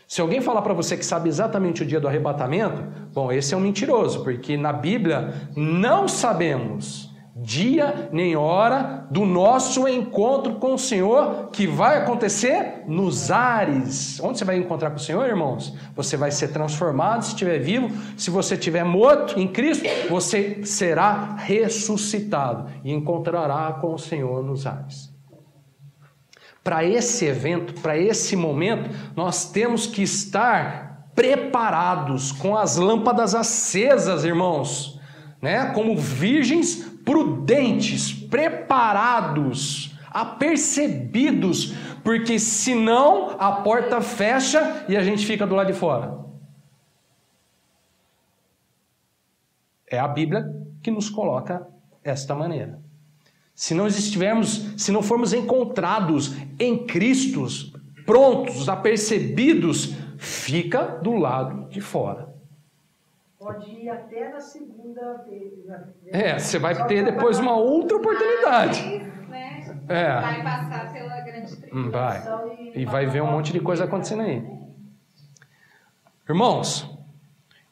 Se alguém falar para você que sabe exatamente o dia do arrebatamento, bom, esse é um mentiroso, porque na Bíblia não sabemos dia nem hora do nosso encontro com o Senhor, que vai acontecer nos ares. Onde você vai encontrar com o Senhor, irmãos? Você vai ser transformado se estiver vivo. Se você estiver morto em Cristo, você será ressuscitado e encontrará com o Senhor nos ares. Para esse evento, para esse momento, nós temos que estar preparados, com as lâmpadas acesas, irmãos, né? Como virgens prudentes, preparados, apercebidos, porque senão a porta fecha e a gente fica do lado de fora. É a Bíblia que nos coloca desta maneira. Se não formos encontrados em Cristo, prontos, apercebidos, fica do lado de fora. Pode ir até na segunda vez. Você vai ter depois uma outra oportunidade. Né? É. Vai passar pela grande tribulação. Vai. E vai ver um monte de coisa acontecendo aí. Irmãos,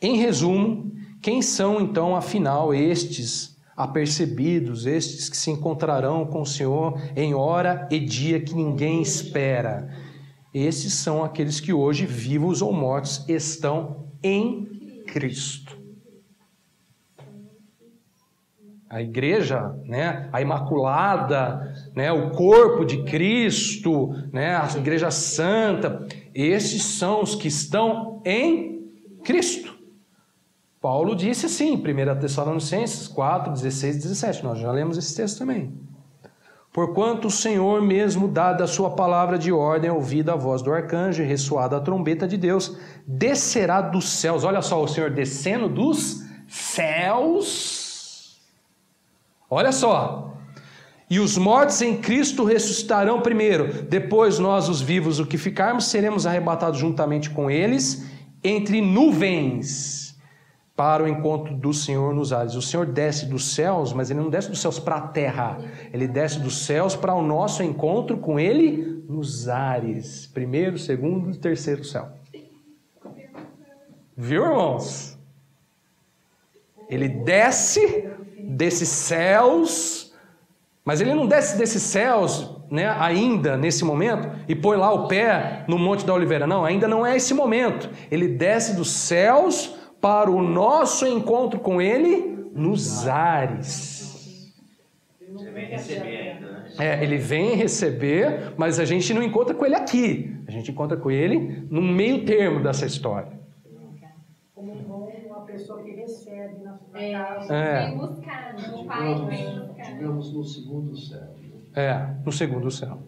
em resumo, quem são então, afinal, estes apercebidos, estes que se encontrarão com o Senhor em hora e dia que ninguém espera? Esses são aqueles que hoje, vivos ou mortos, estão em Cristo. A igreja, né, a imaculada, né, o corpo de Cristo, né, a igreja santa, esses são os que estão em Cristo. Paulo disse assim, 1 Tessalonicenses 4, 16 e 17, nós já lemos esse texto também. Porquanto o Senhor mesmo, dada a sua palavra de ordem, ouvida a voz do arcanjo e ressoada a trombeta de Deus, descerá dos céus. Olha só, o Senhor descendo dos céus. Olha só. E os mortos em Cristo ressuscitarão primeiro. Depois nós, os vivos, o que ficarmos, seremos arrebatados juntamente com eles entre nuvens para o encontro do Senhor nos ares. O Senhor desce dos céus, mas Ele não desce dos céus para a terra. Ele desce dos céus para o nosso encontro com Ele nos ares. Primeiro, segundo e terceiro céu. Viu, irmãos? Ele desce desses céus, mas Ele não desce desses céus, né, ainda nesse momento, e põe lá o pé no Monte da Oliveira. Não, ainda não é esse momento. Ele desce dos céus para o nosso encontro com Ele nos ares. Você vem receber ainda, né? Ele vem receber, mas a gente não encontra com Ele aqui. A gente encontra com Ele no meio termo dessa história. Como uma pessoa que recebe na sua casa. Vem buscar, o Pai vem buscar. Digamos no segundo céu. No segundo céu.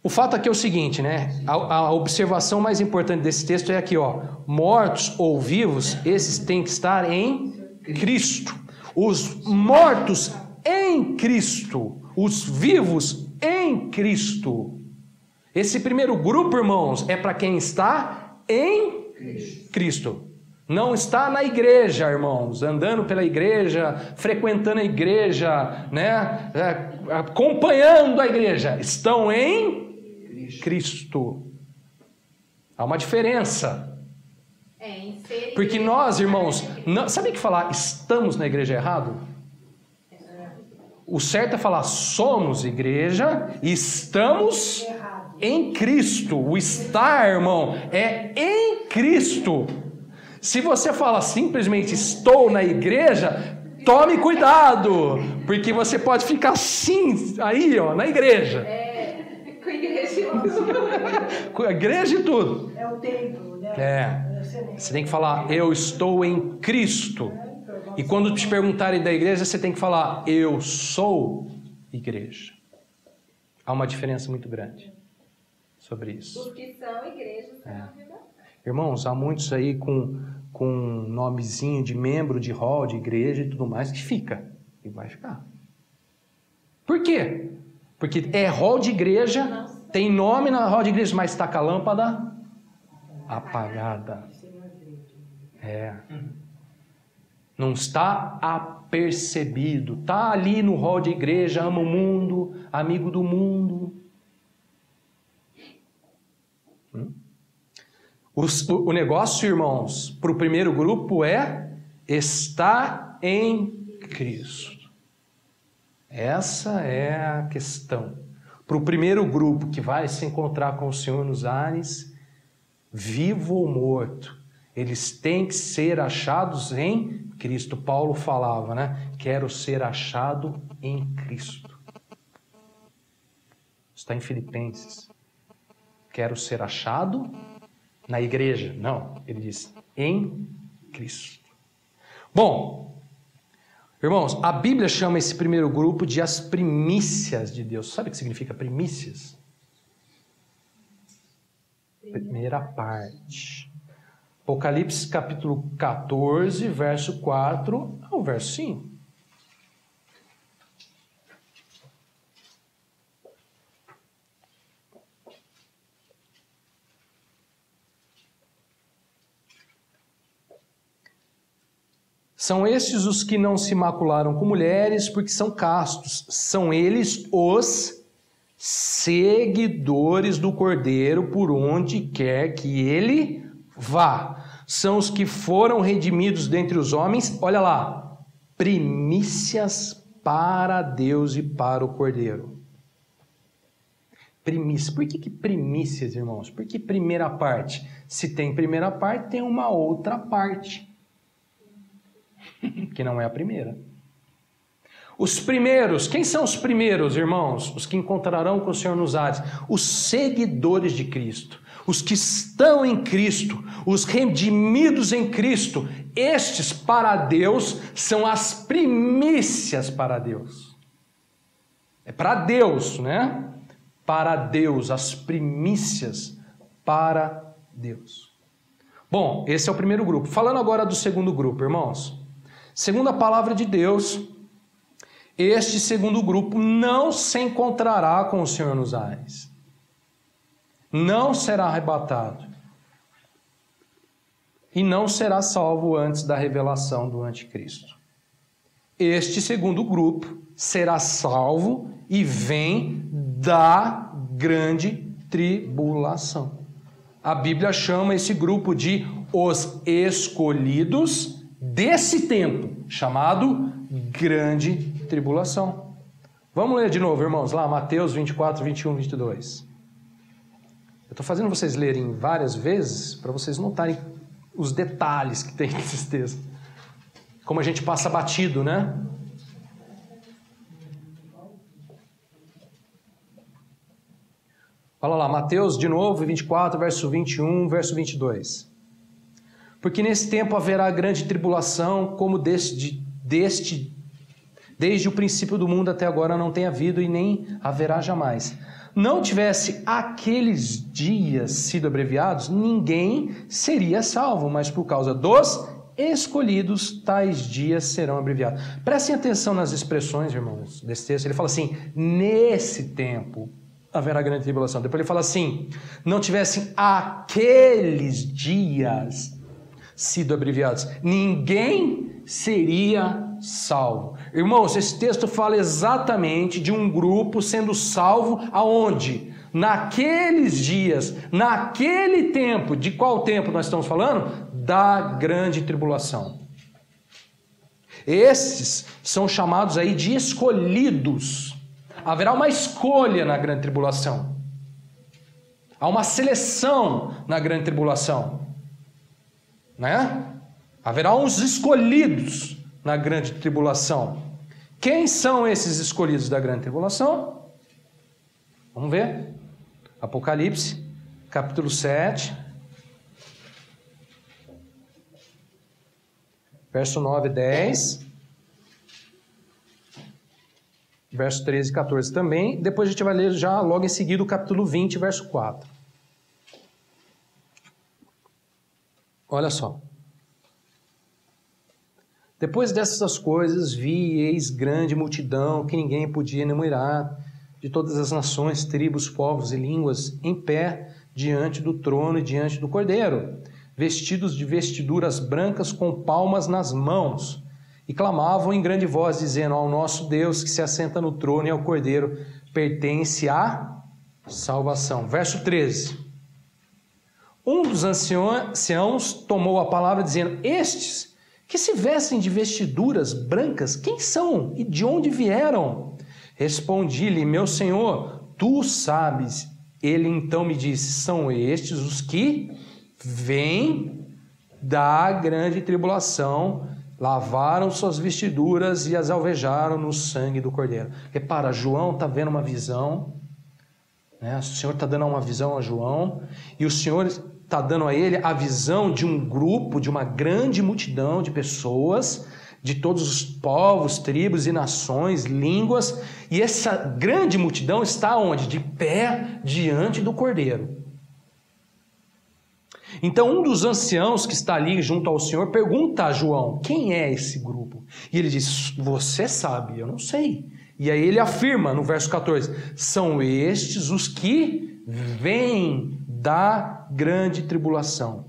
O fato aqui é o seguinte, né? A observação mais importante desse texto é aqui, ó. Mortos ou vivos, esses têm que estar em Cristo. Os mortos em Cristo. Os vivos em Cristo. Esse primeiro grupo, irmãos, é para quem está em Cristo. Não está na igreja, irmãos, andando pela igreja, frequentando a igreja, né? Acompanhando a igreja. Estão em Cristo. Há uma diferença. Porque nós, irmãos, sabe que falar estamos na igreja é errado? O certo é falar somos igreja e estamos em Cristo. O estar, irmão, é em Cristo. Se você fala simplesmente estou na igreja, tome cuidado, porque você pode ficar assim, aí, ó, na igreja. Com a igreja e tudo. Com a igreja e tudo. É o templo, né? Você tem que falar, eu estou em Cristo. E quando te perguntarem da igreja, você tem que falar, eu sou igreja. Há uma diferença muito grande sobre isso. Os que são igrejas são a vida. Irmãos, há muitos aí com nomezinho de membro de hall, de igreja e tudo mais, que fica. E vai ficar. Por quê? Porque é hall de igreja, tem nome na hall de igreja, mas está com a lâmpada apagada. Não está apercebido. Está ali no hall de igreja, ama o mundo, amigo do mundo. O negócio, irmãos, para o primeiro grupo é estar em Cristo. Essa é a questão. Para o primeiro grupo que vai se encontrar com o Senhor nos ares, vivo ou morto, eles têm que ser achados em Cristo. Paulo falava, né? Quero ser achado em Cristo. Está em Filipenses. Quero ser achado na igreja. Não, ele diz em Cristo. Bom, irmãos, a Bíblia chama esse primeiro grupo de as primícias de Deus. Sabe o que significa primícias? Primeira parte. Apocalipse capítulo 14, verso 4 ao verso 5. São estes os que não se macularam com mulheres, porque são castos. São eles os seguidores do Cordeiro por onde quer que ele vá. São os que foram redimidos dentre os homens, olha lá, primícias para Deus e para o Cordeiro. Primícias. Por que primícias, irmãos? Por que primeira parte? Se tem primeira parte, tem uma outra parte, que não é a primeira. Os primeiros, quem são os primeiros, irmãos? Os que encontrarão com o Senhor nos ares. Os seguidores de Cristo, os que estão em Cristo, os redimidos em Cristo. Estes para Deus são as primícias para Deus. É para Deus, né? Para Deus, as primícias para Deus. Bom, esse é o primeiro grupo. Falando agora do segundo grupo, irmãos. Segundo a palavra de Deus, este segundo grupo não se encontrará com o Senhor nos ares. Não será arrebatado. E não será salvo antes da revelação do anticristo. Este segundo grupo será salvo e vem da grande tribulação. A Bíblia chama esse grupo de os escolhidos desse tempo, chamado grande tribulação. Vamos ler de novo, irmãos, lá, Mateus 24, 21, 22. Eu estou fazendo vocês lerem várias vezes para vocês notarem os detalhes que tem nesses textos. Como a gente passa batido, né? Olha lá, Mateus de novo, 24, verso 21, verso 22. Porque nesse tempo haverá grande tribulação, como desde o princípio do mundo até agora não tem havido e nem haverá jamais. Não tivesse aqueles dias sido abreviados, ninguém seria salvo, mas por causa dos escolhidos, tais dias serão abreviados. Prestem atenção nas expressões, irmãos, desse texto. Ele fala assim, nesse tempo haverá grande tribulação. Depois ele fala assim, não tivessem aqueles dias sido abreviados, ninguém seria salvo. Irmãos, esse texto fala exatamente de um grupo sendo salvo aonde? Naqueles dias, naquele tempo. De qual tempo nós estamos falando? Da grande tribulação. Esses são chamados aí de escolhidos. Haverá uma escolha na grande tribulação. Há uma seleção na grande tribulação. Né? Haverá uns escolhidos na grande tribulação. Quem são esses escolhidos da grande tribulação? Vamos ver. Apocalipse, capítulo 7, verso 9 e 10, verso 13 e 14 também. Depois a gente vai ler já logo em seguida o capítulo 20, verso 4. Olha só. Depois dessas coisas, vi e eis grande multidão que ninguém podia enumerar, de todas as nações, tribos, povos e línguas, em pé diante do trono e diante do Cordeiro, vestidos de vestiduras brancas com palmas nas mãos, e clamavam em grande voz, dizendo, ao nosso Deus que se assenta no trono e ao Cordeiro pertence a salvação. Verso 13. Um dos anciãos tomou a palavra, dizendo, estes que se vestem de vestiduras brancas, quem são e de onde vieram? Respondi-lhe, meu senhor, tu sabes. Ele então me disse, são estes os que vêm da grande tribulação, lavaram suas vestiduras e as alvejaram no sangue do Cordeiro. Repara, João está vendo uma visão, né? O Senhor está dando uma visão a João, e o Senhor está dando a ele a visão de um grupo, de uma grande multidão de pessoas, de todos os povos, tribos e nações, línguas, e essa grande multidão está onde? De pé diante do Cordeiro. Então um dos anciãos que está ali junto ao Senhor pergunta a João, quem é esse grupo? E ele diz, você sabe, eu não sei. E aí ele afirma no verso 14, são estes os que vêm da grande tribulação,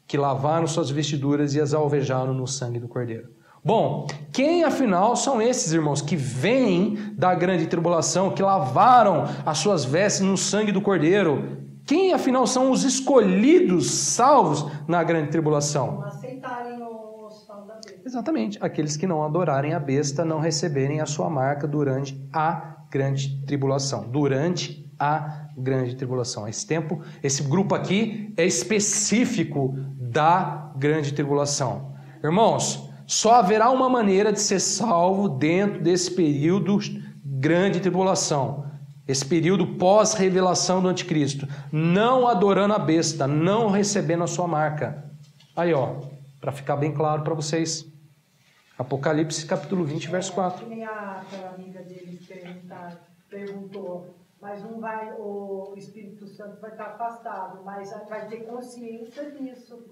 que lavaram suas vestiduras e as alvejaram no sangue do Cordeiro. Bom, quem afinal são esses, irmãos, que vêm da grande tribulação, que lavaram as suas vestes no sangue do Cordeiro? Quem afinal são os escolhidos, salvos na grande tribulação? Não aceitarem o sinal da besta. Exatamente, aqueles que não adorarem a besta, não receberem a sua marca durante a grande tribulação. Durante a grande tribulação. Esse grupo aqui é específico da grande tribulação. Irmãos, só haverá uma maneira de ser salvo dentro desse período grande tribulação. Esse período pós-revelação do anticristo. Não adorando a besta, não recebendo a sua marca. Aí, ó, para ficar bem claro para vocês. Apocalipse capítulo 20, verso 4. Que nem aquela amiga deles perguntou, mas não vai, o Espírito Santo vai estar afastado, mas vai ter consciência disso.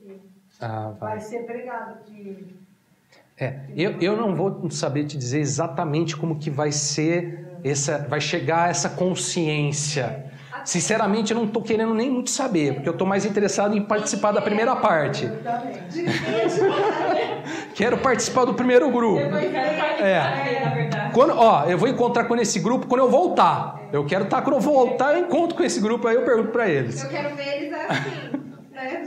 Vai ser pregado que... Eu não vou saber te dizer exatamente como que vai ser, vai chegar essa consciência. Sinceramente, eu não estou querendo nem muito saber, porque eu estou mais interessado em participar da primeira parte. Quero participar do primeiro grupo. Eu vou encontrar com esse grupo quando eu voltar. Eu quero estar, quando eu voltar, eu encontro com esse grupo, aí eu pergunto para eles. Eu quero ver eles assim, né?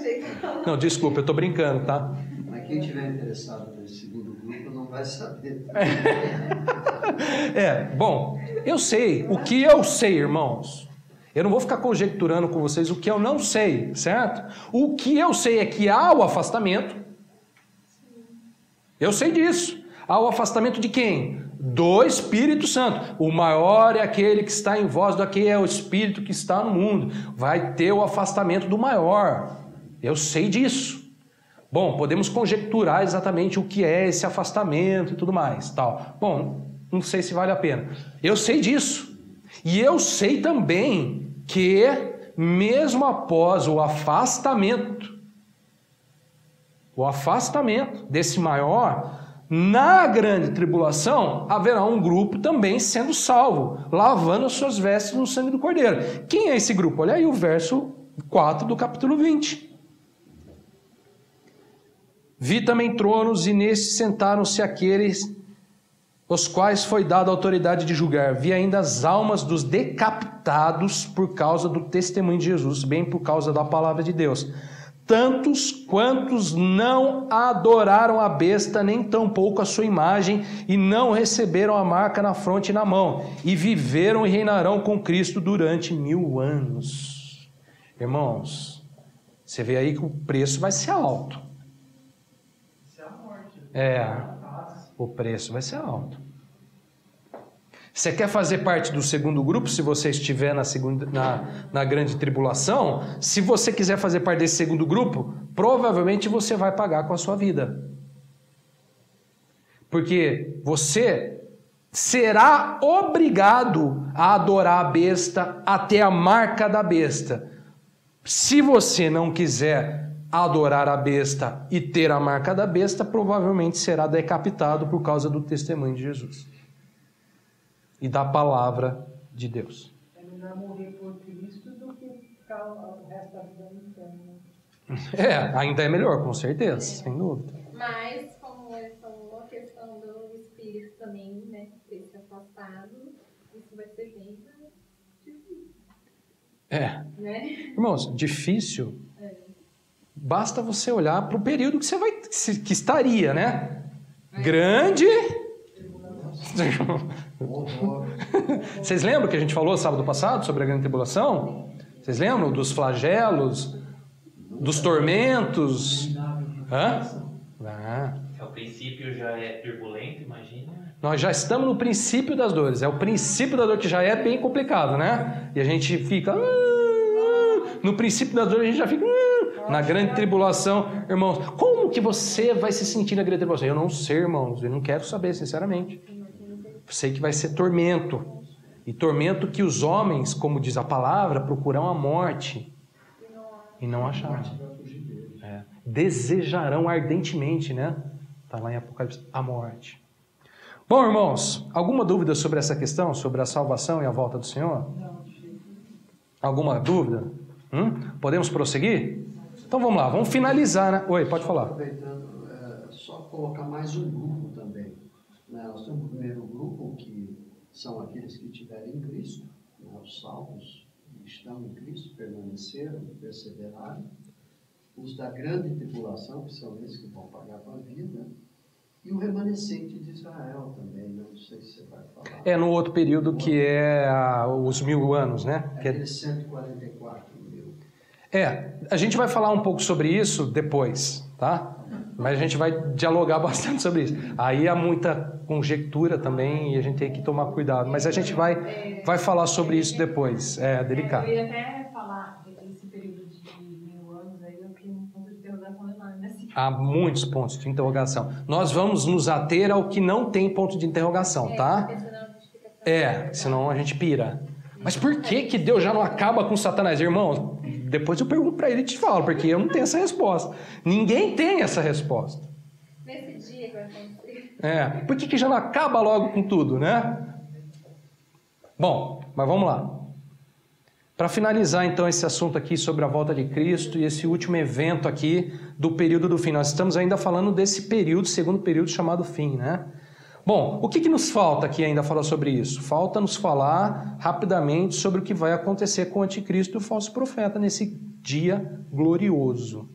Não, desculpa, eu estou brincando, tá? Mas quem estiver interessado nesse segundo grupo não vai saber. Bom, eu sei. O que eu sei, irmãos? Eu não vou ficar conjecturando com vocês o que eu não sei, certo? O que eu sei é que há o afastamento. Eu sei disso. Há o afastamento de quem? Do Espírito Santo. O maior é aquele que está em vós, do que é o Espírito que está no mundo. Vai ter o afastamento do maior. Eu sei disso. Bom, podemos conjecturar exatamente o que é esse afastamento e tudo mais, tal. Bom, não sei se vale a pena. Eu sei disso. E eu sei também que, mesmo após o afastamento desse maior, na grande tribulação, haverá um grupo também sendo salvo, lavando as suas vestes no sangue do Cordeiro. Quem é esse grupo? Olha aí o verso 4 do capítulo 20. Vi também tronos, e nestes sentaram-se aqueles os quais foi dada a autoridade de julgar. Vi ainda as almas dos decapitados por causa do testemunho de Jesus, bem por causa da palavra de Deus. Tantos quantos não adoraram a besta, nem tampouco a sua imagem, e não receberam a marca na fronte e na mão, e viveram e reinarão com Cristo durante 1000 anos. Irmãos, você vê aí que o preço vai ser alto. O preço vai ser alto. Você quer fazer parte do segundo grupo? Se você estiver na grande tribulação, se você quiser fazer parte desse segundo grupo, provavelmente você vai pagar com a sua vida. Porque você será obrigado a adorar a besta até a marca da besta. Se você não quiser adorar a besta e ter a marca da besta, provavelmente será decapitado por causa do testemunho de Jesus e da palavra de Deus. É melhor morrer por Cristo do que ficar o resto da vida no inferno. Ainda é melhor, com certeza, sem dúvida. Mas, como é só uma questão do espírito também, né, ter se afastado, isso vai ser bem difícil. Né? Irmãos, difícil. Basta você olhar para o período que estaria, né? Grande. Vocês lembram que a gente falou sábado passado sobre a grande tribulação? Vocês lembram dos flagelos, dos tormentos? O princípio já é turbulento, imagina. Nós já estamos no princípio das dores. É o princípio da dor que já é bem complicado, né? E a gente fica... No princípio da dor a gente já fica... Na grande tribulação, irmãos, como que você vai se sentir na grande tribulação? Eu não sei, irmãos, eu não quero saber, sinceramente. Sei que vai ser tormento. E tormento que os homens, como diz a palavra, procuram a morte e não acharam. Desejarão ardentemente, né? Está lá em Apocalipse, a morte. Bom, irmãos, alguma dúvida sobre essa questão, sobre a salvação e a volta do Senhor? Alguma dúvida? Podemos prosseguir? Então vamos lá, vamos finalizar, né? Oi, pode falar. Aproveitando, só só colocar mais um grupo também. Né? Nós temos o primeiro grupo, que são aqueles que tiverem Cristo, né? Os salvos que estão em Cristo, permaneceram, perseveraram. Os da grande tribulação, que são esses que vão pagar com a vida. E o remanescente de Israel também, não sei se você vai falar. É no outro período que é os 1000 anos, né? É aqueles 144 mil. A gente vai falar um pouco sobre isso depois, tá? Mas a gente vai dialogar bastante sobre isso. Aí há muita conjectura também e a gente tem que tomar cuidado. Mas a gente vai falar sobre isso depois. É delicado. Eu ia até falar desse período de 1000 anos aí, eu tenho um ponto de interrogação enorme, né? Há muitos pontos de interrogação. Nós vamos nos ater ao que não tem ponto de interrogação, tá? Senão a gente pira. Mas por que Deus já não acaba com Satanás? Irmãos, depois eu pergunto para ele e te falo, porque eu não tenho essa resposta. Ninguém tem essa resposta. Nesse dia que vai acontecer. Por que já não acaba logo com tudo, né? Bom, mas vamos lá. Para finalizar, então, esse assunto aqui sobre a volta de Cristo e esse último evento aqui do período do fim. Nós estamos ainda falando desse período, segundo período chamado fim, né? Bom, o que nos falta aqui ainda falar sobre isso? Falta nos falar rapidamente sobre o que vai acontecer com o anticristo e o falso profeta nesse dia glorioso.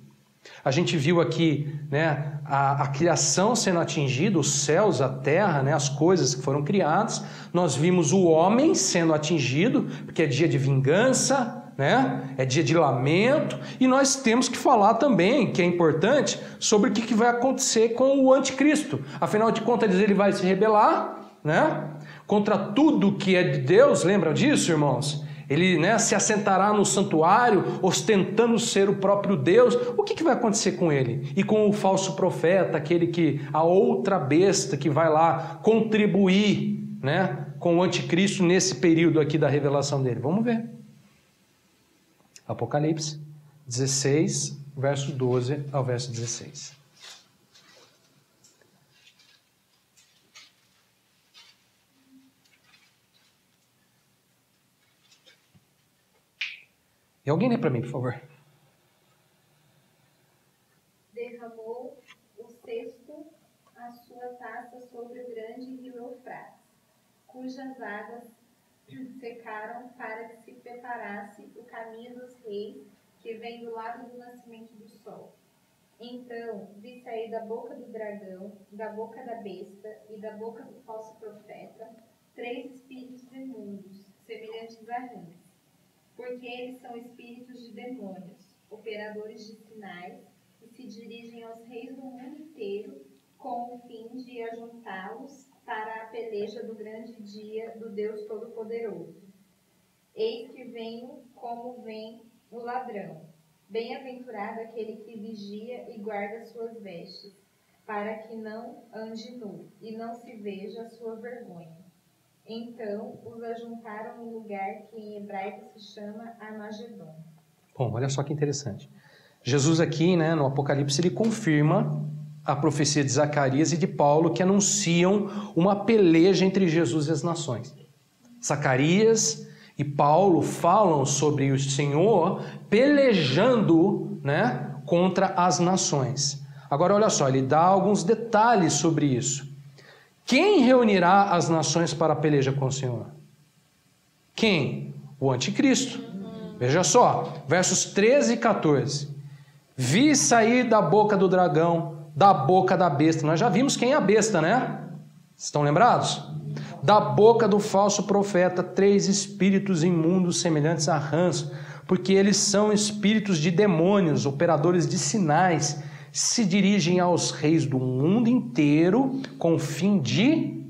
A gente viu aqui, né, a criação sendo atingida, os céus, a terra, né, as coisas que foram criadas. Nós vimos o homem sendo atingido, porque é dia de vingança, né? É dia de lamento. E nós temos que falar também, que é importante, sobre o que vai acontecer com o anticristo. Afinal de contas, ele vai se rebelar, né, contra tudo que é de Deus. Lembra disso, irmãos? Ele, né, se assentará no santuário, ostentando ser o próprio Deus. O que vai acontecer com ele? E com o falso profeta, a outra besta que vai lá contribuir, né, com o anticristo nesse período aqui da revelação dele? Vamos ver. Apocalipse 16, verso 12 ao verso 16. E alguém lê para mim, por favor. Derramou o cesto a sua taça sobre o grande rio Eufrates, cujas águas secaram para que se preparasse o caminho dos reis que vem do lado do nascimento do sol. Então vi sair da boca do dragão, da boca da besta e da boca do falso profeta 3 espíritos imundos, semelhantes a rãs, porque eles são espíritos de demônios, operadores de sinais, e se dirigem aos reis do mundo inteiro com o fim de ajuntá-los para a peleja do grande dia do Deus Todo-Poderoso. Eis que venho como vem o ladrão. Bem-aventurado aquele que vigia e guarda suas vestes, para que não ande nu e não se veja a sua vergonha. Então os ajuntaram no lugar que em hebraico se chama Armagedon. Bom, olha só que interessante. Jesus aqui, né, no Apocalipse, ele confirma a profecia de Zacarias e de Paulo, que anunciam uma peleja entre Jesus e as nações. Zacarias e Paulo falam sobre o Senhor pelejando, né, contra as nações. Agora, olha só, ele dá alguns detalhes sobre isso. Quem reunirá as nações para a peleja com o Senhor? Quem? O anticristo. Veja só, versos 13 e 14. Vi sair da boca do dragão, da boca da besta. Nós já vimos quem é a besta, né? Estão lembrados? Da boca do falso profeta, 3 espíritos imundos semelhantes a rãs, porque eles são espíritos de demônios, operadores de sinais, se dirigem aos reis do mundo inteiro com o fim de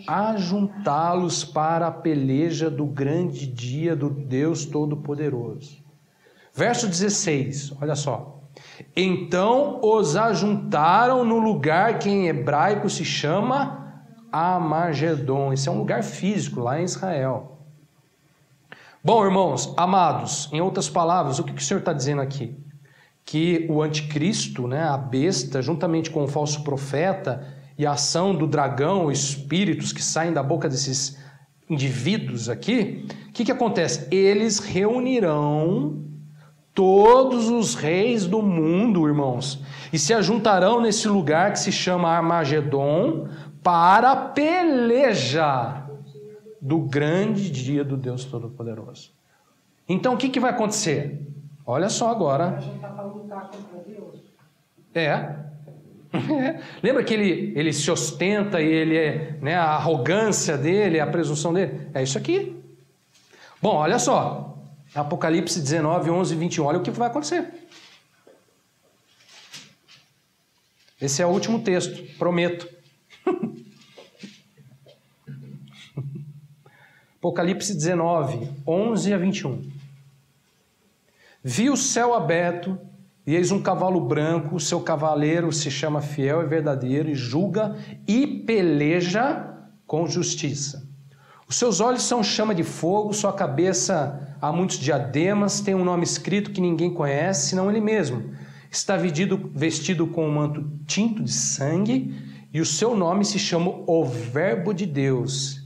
ajuntá-los para a peleja do grande dia do Deus Todo-Poderoso. Verso 16, olha só. Então os ajuntaram no lugar que em hebraico se chama Armagedon. Esse é um lugar físico lá em Israel. Bom, irmãos, amados, em outras palavras, o que o Senhor está dizendo aqui? Que o anticristo, né, a besta, juntamente com o falso profeta e a ação do dragão, espíritos que saem da boca desses indivíduos aqui, o que acontece? Eles reunirão todos os reis do mundo, irmãos, e se ajuntarão nesse lugar que se chama Armagedon para a peleja do grande dia do Deus Todo-Poderoso. Então o que vai acontecer? Olha só agora. Lembra que ele se ostenta e ele é, né, a arrogância dele, a presunção dele? É isso aqui. Bom, olha só. Apocalipse 19, 11 e 21. Olha o que vai acontecer. Esse é o último texto, prometo. Apocalipse 19, 11 a 21. Vi o céu aberto, e eis um cavalo branco, o seu cavaleiro se chama Fiel e Verdadeiro, e julga e peleja com justiça. Os seus olhos são chama de fogo, sua cabeça há muitos diademas, tem um nome escrito que ninguém conhece, senão ele mesmo. Está vestido com um manto tinto de sangue, e o seu nome se chama o Verbo de Deus.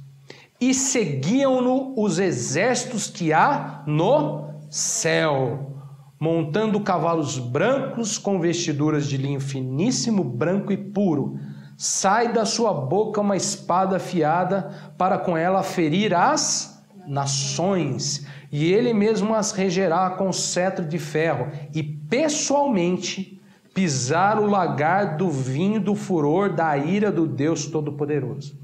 E seguiam-no os exércitos que há no céu, montando cavalos brancos com vestiduras de linho finíssimo, branco e puro. Sai da sua boca uma espada afiada para com ela ferir as nações, e ele mesmo as regerá com cetro de ferro, e pessoalmente pisar o lagar do vinho do furor da ira do Deus Todo-Poderoso.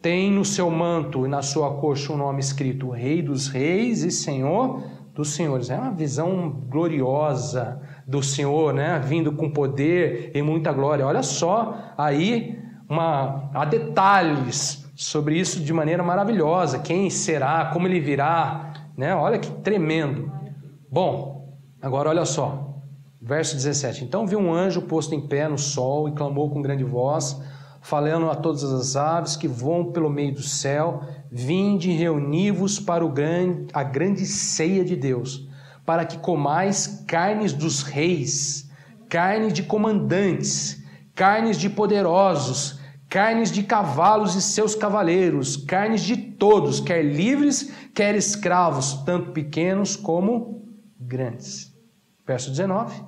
Tem no seu manto e na sua coxa um nome escrito Rei dos Reis e Senhor dos Senhores. É uma visão gloriosa do Senhor, né? Vindo com poder e muita glória. Olha só, aí há detalhes sobre isso de maneira maravilhosa. Quem será, como ele virá, né? Olha que tremendo. Bom, agora olha só, verso 17. Então viu um anjo posto em pé no sol e clamou com grande voz, falando a todas as aves que voam pelo meio do céu: vinde e reuni-vos para a grande ceia de Deus, para que comais carnes dos reis, carne de comandantes, carnes de poderosos, carnes de cavalos e seus cavaleiros, carnes de todos, quer livres, quer escravos, tanto pequenos como grandes. Verso 19.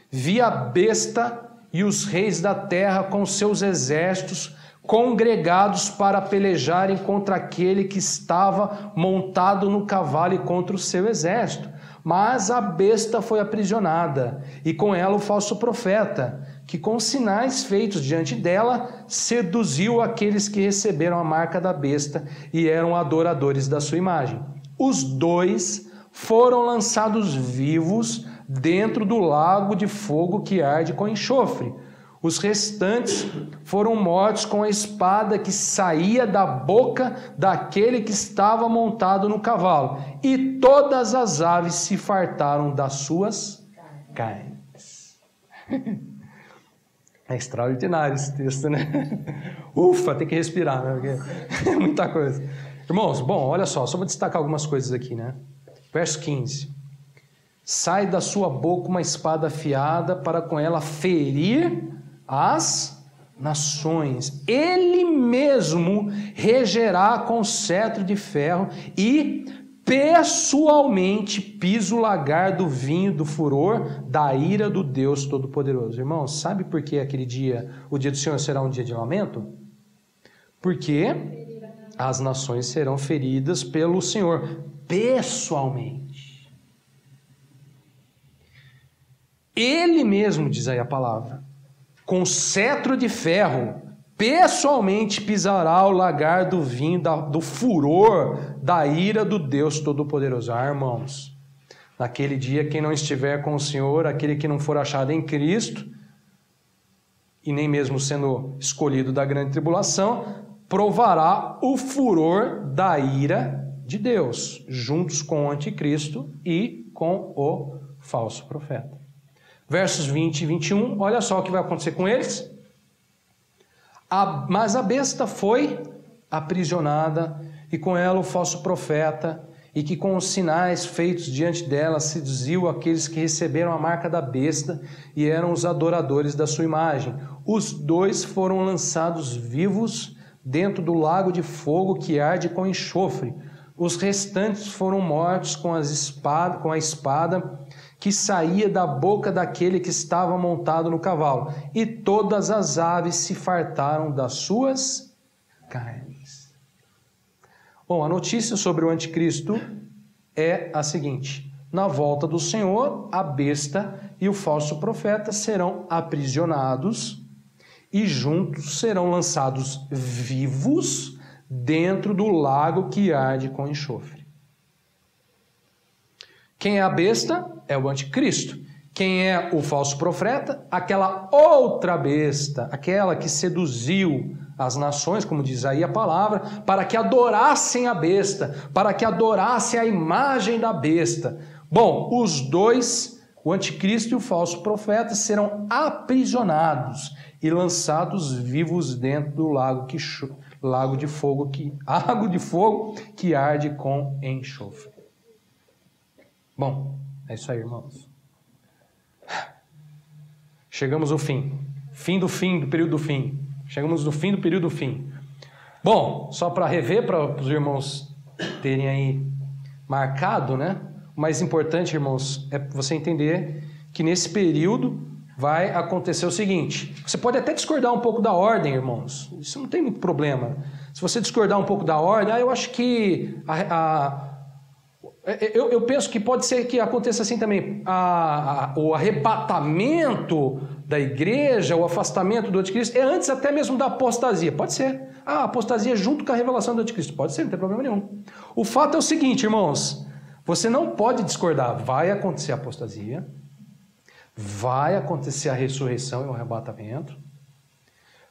Vi a besta e os reis da terra com seus exércitos congregados para pelejarem contra aquele que estava montado no cavalo e contra o seu exército. Mas a besta foi aprisionada, e com ela o falso profeta, que com sinais feitos diante dela, seduziu aqueles que receberam a marca da besta e eram adoradores da sua imagem. Os dois foram lançados vivos dentro do lago de fogo que arde com enxofre. Os restantes foram mortos com a espada que saía da boca daquele que estava montado no cavalo, e todas as aves se fartaram das suas carnes. É extraordinário esse texto, né? Ufa, tem que respirar, né? Porque é muita coisa. Irmãos, bom, olha só vou destacar algumas coisas aqui, né? Verso 15. Sai da sua boca uma espada afiada para com ela ferir as nações. Ele mesmo regerá com cetro de ferro e pessoalmente pisa o lagar do vinho do furor da ira do Deus Todo-Poderoso. Irmãos, sabe por que aquele dia, o dia do Senhor será um dia de lamento? Porque as nações serão feridas pelo Senhor pessoalmente. Ele mesmo, diz aí a palavra, com cetro de ferro, pessoalmente pisará o lagar do vinho, do furor, da ira do Deus Todo-Poderoso. Irmãos, naquele dia, quem não estiver com o Senhor, aquele que não for achado em Cristo, e nem mesmo sendo escolhido da grande tribulação, provará o furor da ira de Deus, juntos com o anticristo e com o falso profeta. Versos 20 e 21, olha só o que vai acontecer com eles. Mas a besta foi aprisionada, e com ela o falso profeta, e que com os sinais feitos diante dela seduziu aqueles que receberam a marca da besta e eram os adoradores da sua imagem. Os dois foram lançados vivos dentro do lago de fogo que arde com enxofre, os restantes foram mortos com a espada que saía da boca daquele que estava montado no cavalo, e todas as aves se fartaram das suas carnes. Bom, a notícia sobre o anticristo é a seguinte: na volta do Senhor, a besta e o falso profeta serão aprisionados e juntos serão lançados vivos dentro do lago que arde com enxofre. Quem é a besta? É o anticristo. Quem é o falso profeta? Aquela outra besta, aquela que seduziu as nações, como diz aí a palavra, para que adorassem a besta, para que adorassem a imagem da besta. Bom, os dois, o anticristo e o falso profeta, serão aprisionados e lançados vivos dentro do lago de fogo que arde com enxofre. Bom, é isso aí, irmãos. Chegamos ao fim. Fim do período do fim. Chegamos no fim do período do fim. Bom, só para rever, para os irmãos terem aí marcado, né? O mais importante, irmãos, é você entender que nesse período vai acontecer o seguinte. Você pode até discordar um pouco da ordem, irmãos. Isso não tem muito problema. Se você discordar um pouco da ordem, eu acho que eu penso que pode ser que aconteça assim também. O arrebatamento da igreja, o afastamento do anticristo, é antes até mesmo da apostasia. Pode ser. A apostasia junto com a revelação do anticristo. Pode ser, não tem problema nenhum. O fato é o seguinte, irmãos. Você não pode discordar. Vai acontecer a apostasia. Vai acontecer a ressurreição e o arrebatamento.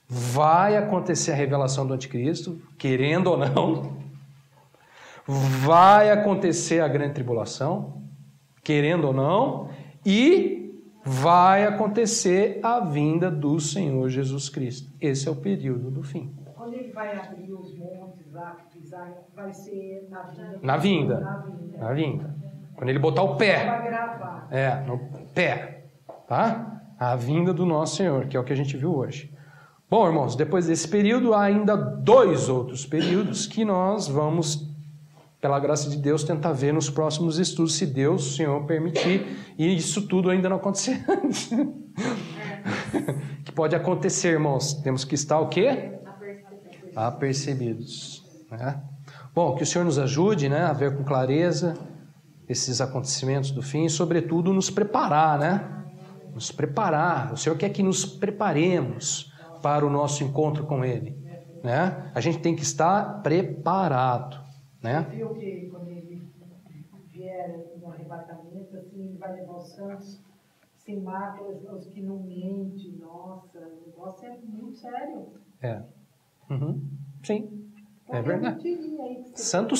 Vai acontecer a revelação do anticristo, querendo ou não. Vai acontecer a grande tribulação, querendo ou não, e vai acontecer a vinda do Senhor Jesus Cristo. Esse é o período do fim. Quando ele vai abrir os montes lá, vai ser na vinda. Na vinda. Quando ele botar o pé. Vai gravar. No pé. Tá? A vinda do nosso Senhor, que é o que a gente viu hoje. Bom, irmãos, depois desse período, há ainda 2 outros períodos que nós vamos, pela graça de Deus, tentar ver nos próximos estudos, se Deus, o Senhor, permitir, e isso tudo ainda não acontecer antes. Que pode acontecer, irmãos. Temos que estar o quê? Apercebidos. Né? Bom, que o Senhor nos ajude, né, a ver com clareza esses acontecimentos do fim e, sobretudo, nos preparar, né? Nos preparar. O Senhor quer que nos preparemos para o nosso encontro com Ele. Né? A gente tem que estar preparado. Né? Você viu que quando ele vier no arrebatamento, assim, ele vai levar os santos sem máculas, os que não mentem. Nossa, o negócio é muito sério. Sim, é verdade. Santo.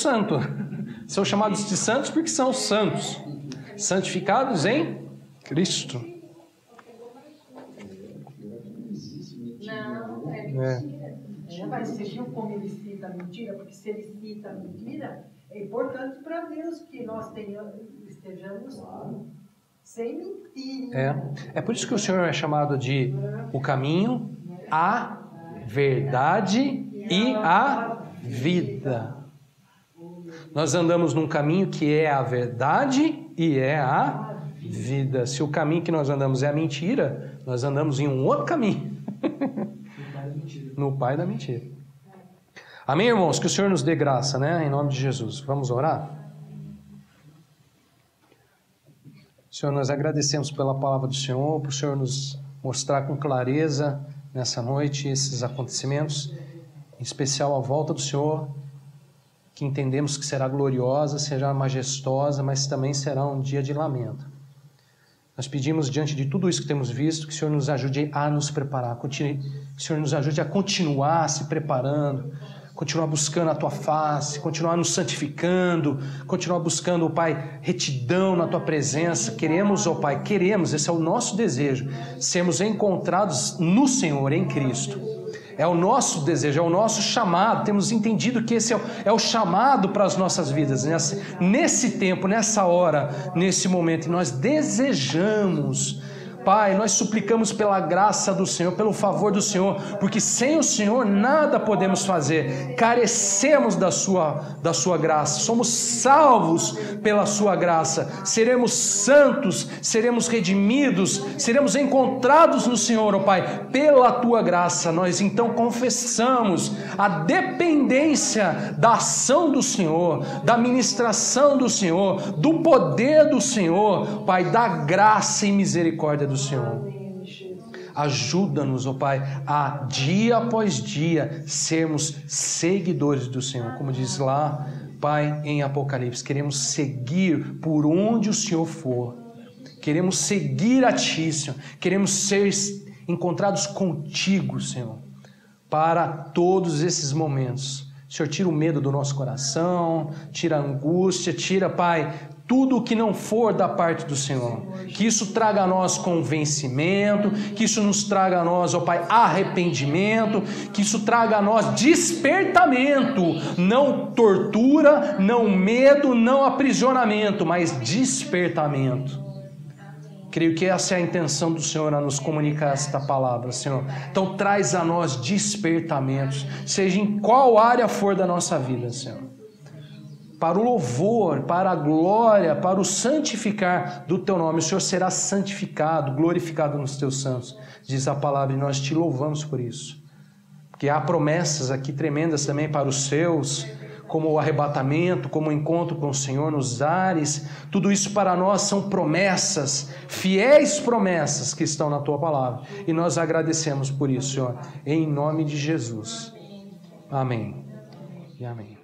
São chamados de santos porque são santos. Santificados em Cristo. Não, é mentira. Mas você viu como ele cita a mentira? Porque se ele cita a mentira, é importante para Deus que nós estejamos sem mentira. É por isso que o Senhor é chamado de o caminho, a verdade e a vida. Nós andamos num caminho que é a verdade e é a vida. Se o caminho que nós andamos é a mentira, nós andamos em um outro caminho. No pai da mentira. Amém, irmãos? Que o Senhor nos dê graça, né? Em nome de Jesus. Vamos orar? Senhor, nós agradecemos pela palavra do Senhor, por o Senhor nos mostrar com clareza nessa noite esses acontecimentos, em especial a volta do Senhor, que entendemos que será gloriosa, será majestosa, mas também será um dia de lamento. Nós pedimos, diante de tudo isso que temos visto, que o Senhor nos ajude a nos preparar, que o Senhor nos ajude a continuar se preparando, continuar buscando a Tua face, continuar nos santificando, continuar buscando, ó Pai, retidão na Tua presença. Queremos, ó Pai, esse é o nosso desejo, sermos encontrados no Senhor, em Cristo. É o nosso desejo, é o nosso chamado. Temos entendido que esse é o chamado para as nossas vidas, nesse tempo, nessa hora, nesse momento. E nós desejamos, Pai, nós suplicamos pela graça do Senhor, pelo favor do Senhor, porque sem o Senhor nada podemos fazer. Carecemos da sua graça. Somos salvos pela sua graça. Seremos santos, seremos redimidos, seremos encontrados no Senhor, ó Pai, pela tua graça. Nós então confessamos a dependência da ação do Senhor, da ministração do Senhor, do poder do Senhor, Pai, da graça e misericórdia do Senhor. Ajuda-nos, ó Pai, a dia após dia sermos seguidores do Senhor. Como diz lá, Pai, em Apocalipse, queremos seguir por onde o Senhor for. Queremos seguir a Ti, Senhor. Queremos ser encontrados contigo, Senhor, para todos esses momentos. Senhor, tira o medo do nosso coração, tira a angústia, tira, Pai, tudo o que não for da parte do Senhor. Que isso traga a nós convencimento, que isso nos traga a nós, ó Pai, arrependimento, que isso traga a nós despertamento, não tortura, não medo, não aprisionamento, mas despertamento. Creio que essa é a intenção do Senhor a nos comunicar esta palavra, Senhor. Então traz a nós despertamentos, seja em qual área for da nossa vida, Senhor. Para o louvor, para a glória, para o santificar do Teu nome. O Senhor será santificado, glorificado nos Teus santos, diz a palavra, e nós Te louvamos por isso. Porque há promessas aqui tremendas também para os Seus, como o arrebatamento, como o encontro com o Senhor nos ares. Tudo isso para nós são promessas, fiéis promessas que estão na Tua palavra. E nós agradecemos por isso, Senhor, em nome de Jesus. Amém e amém.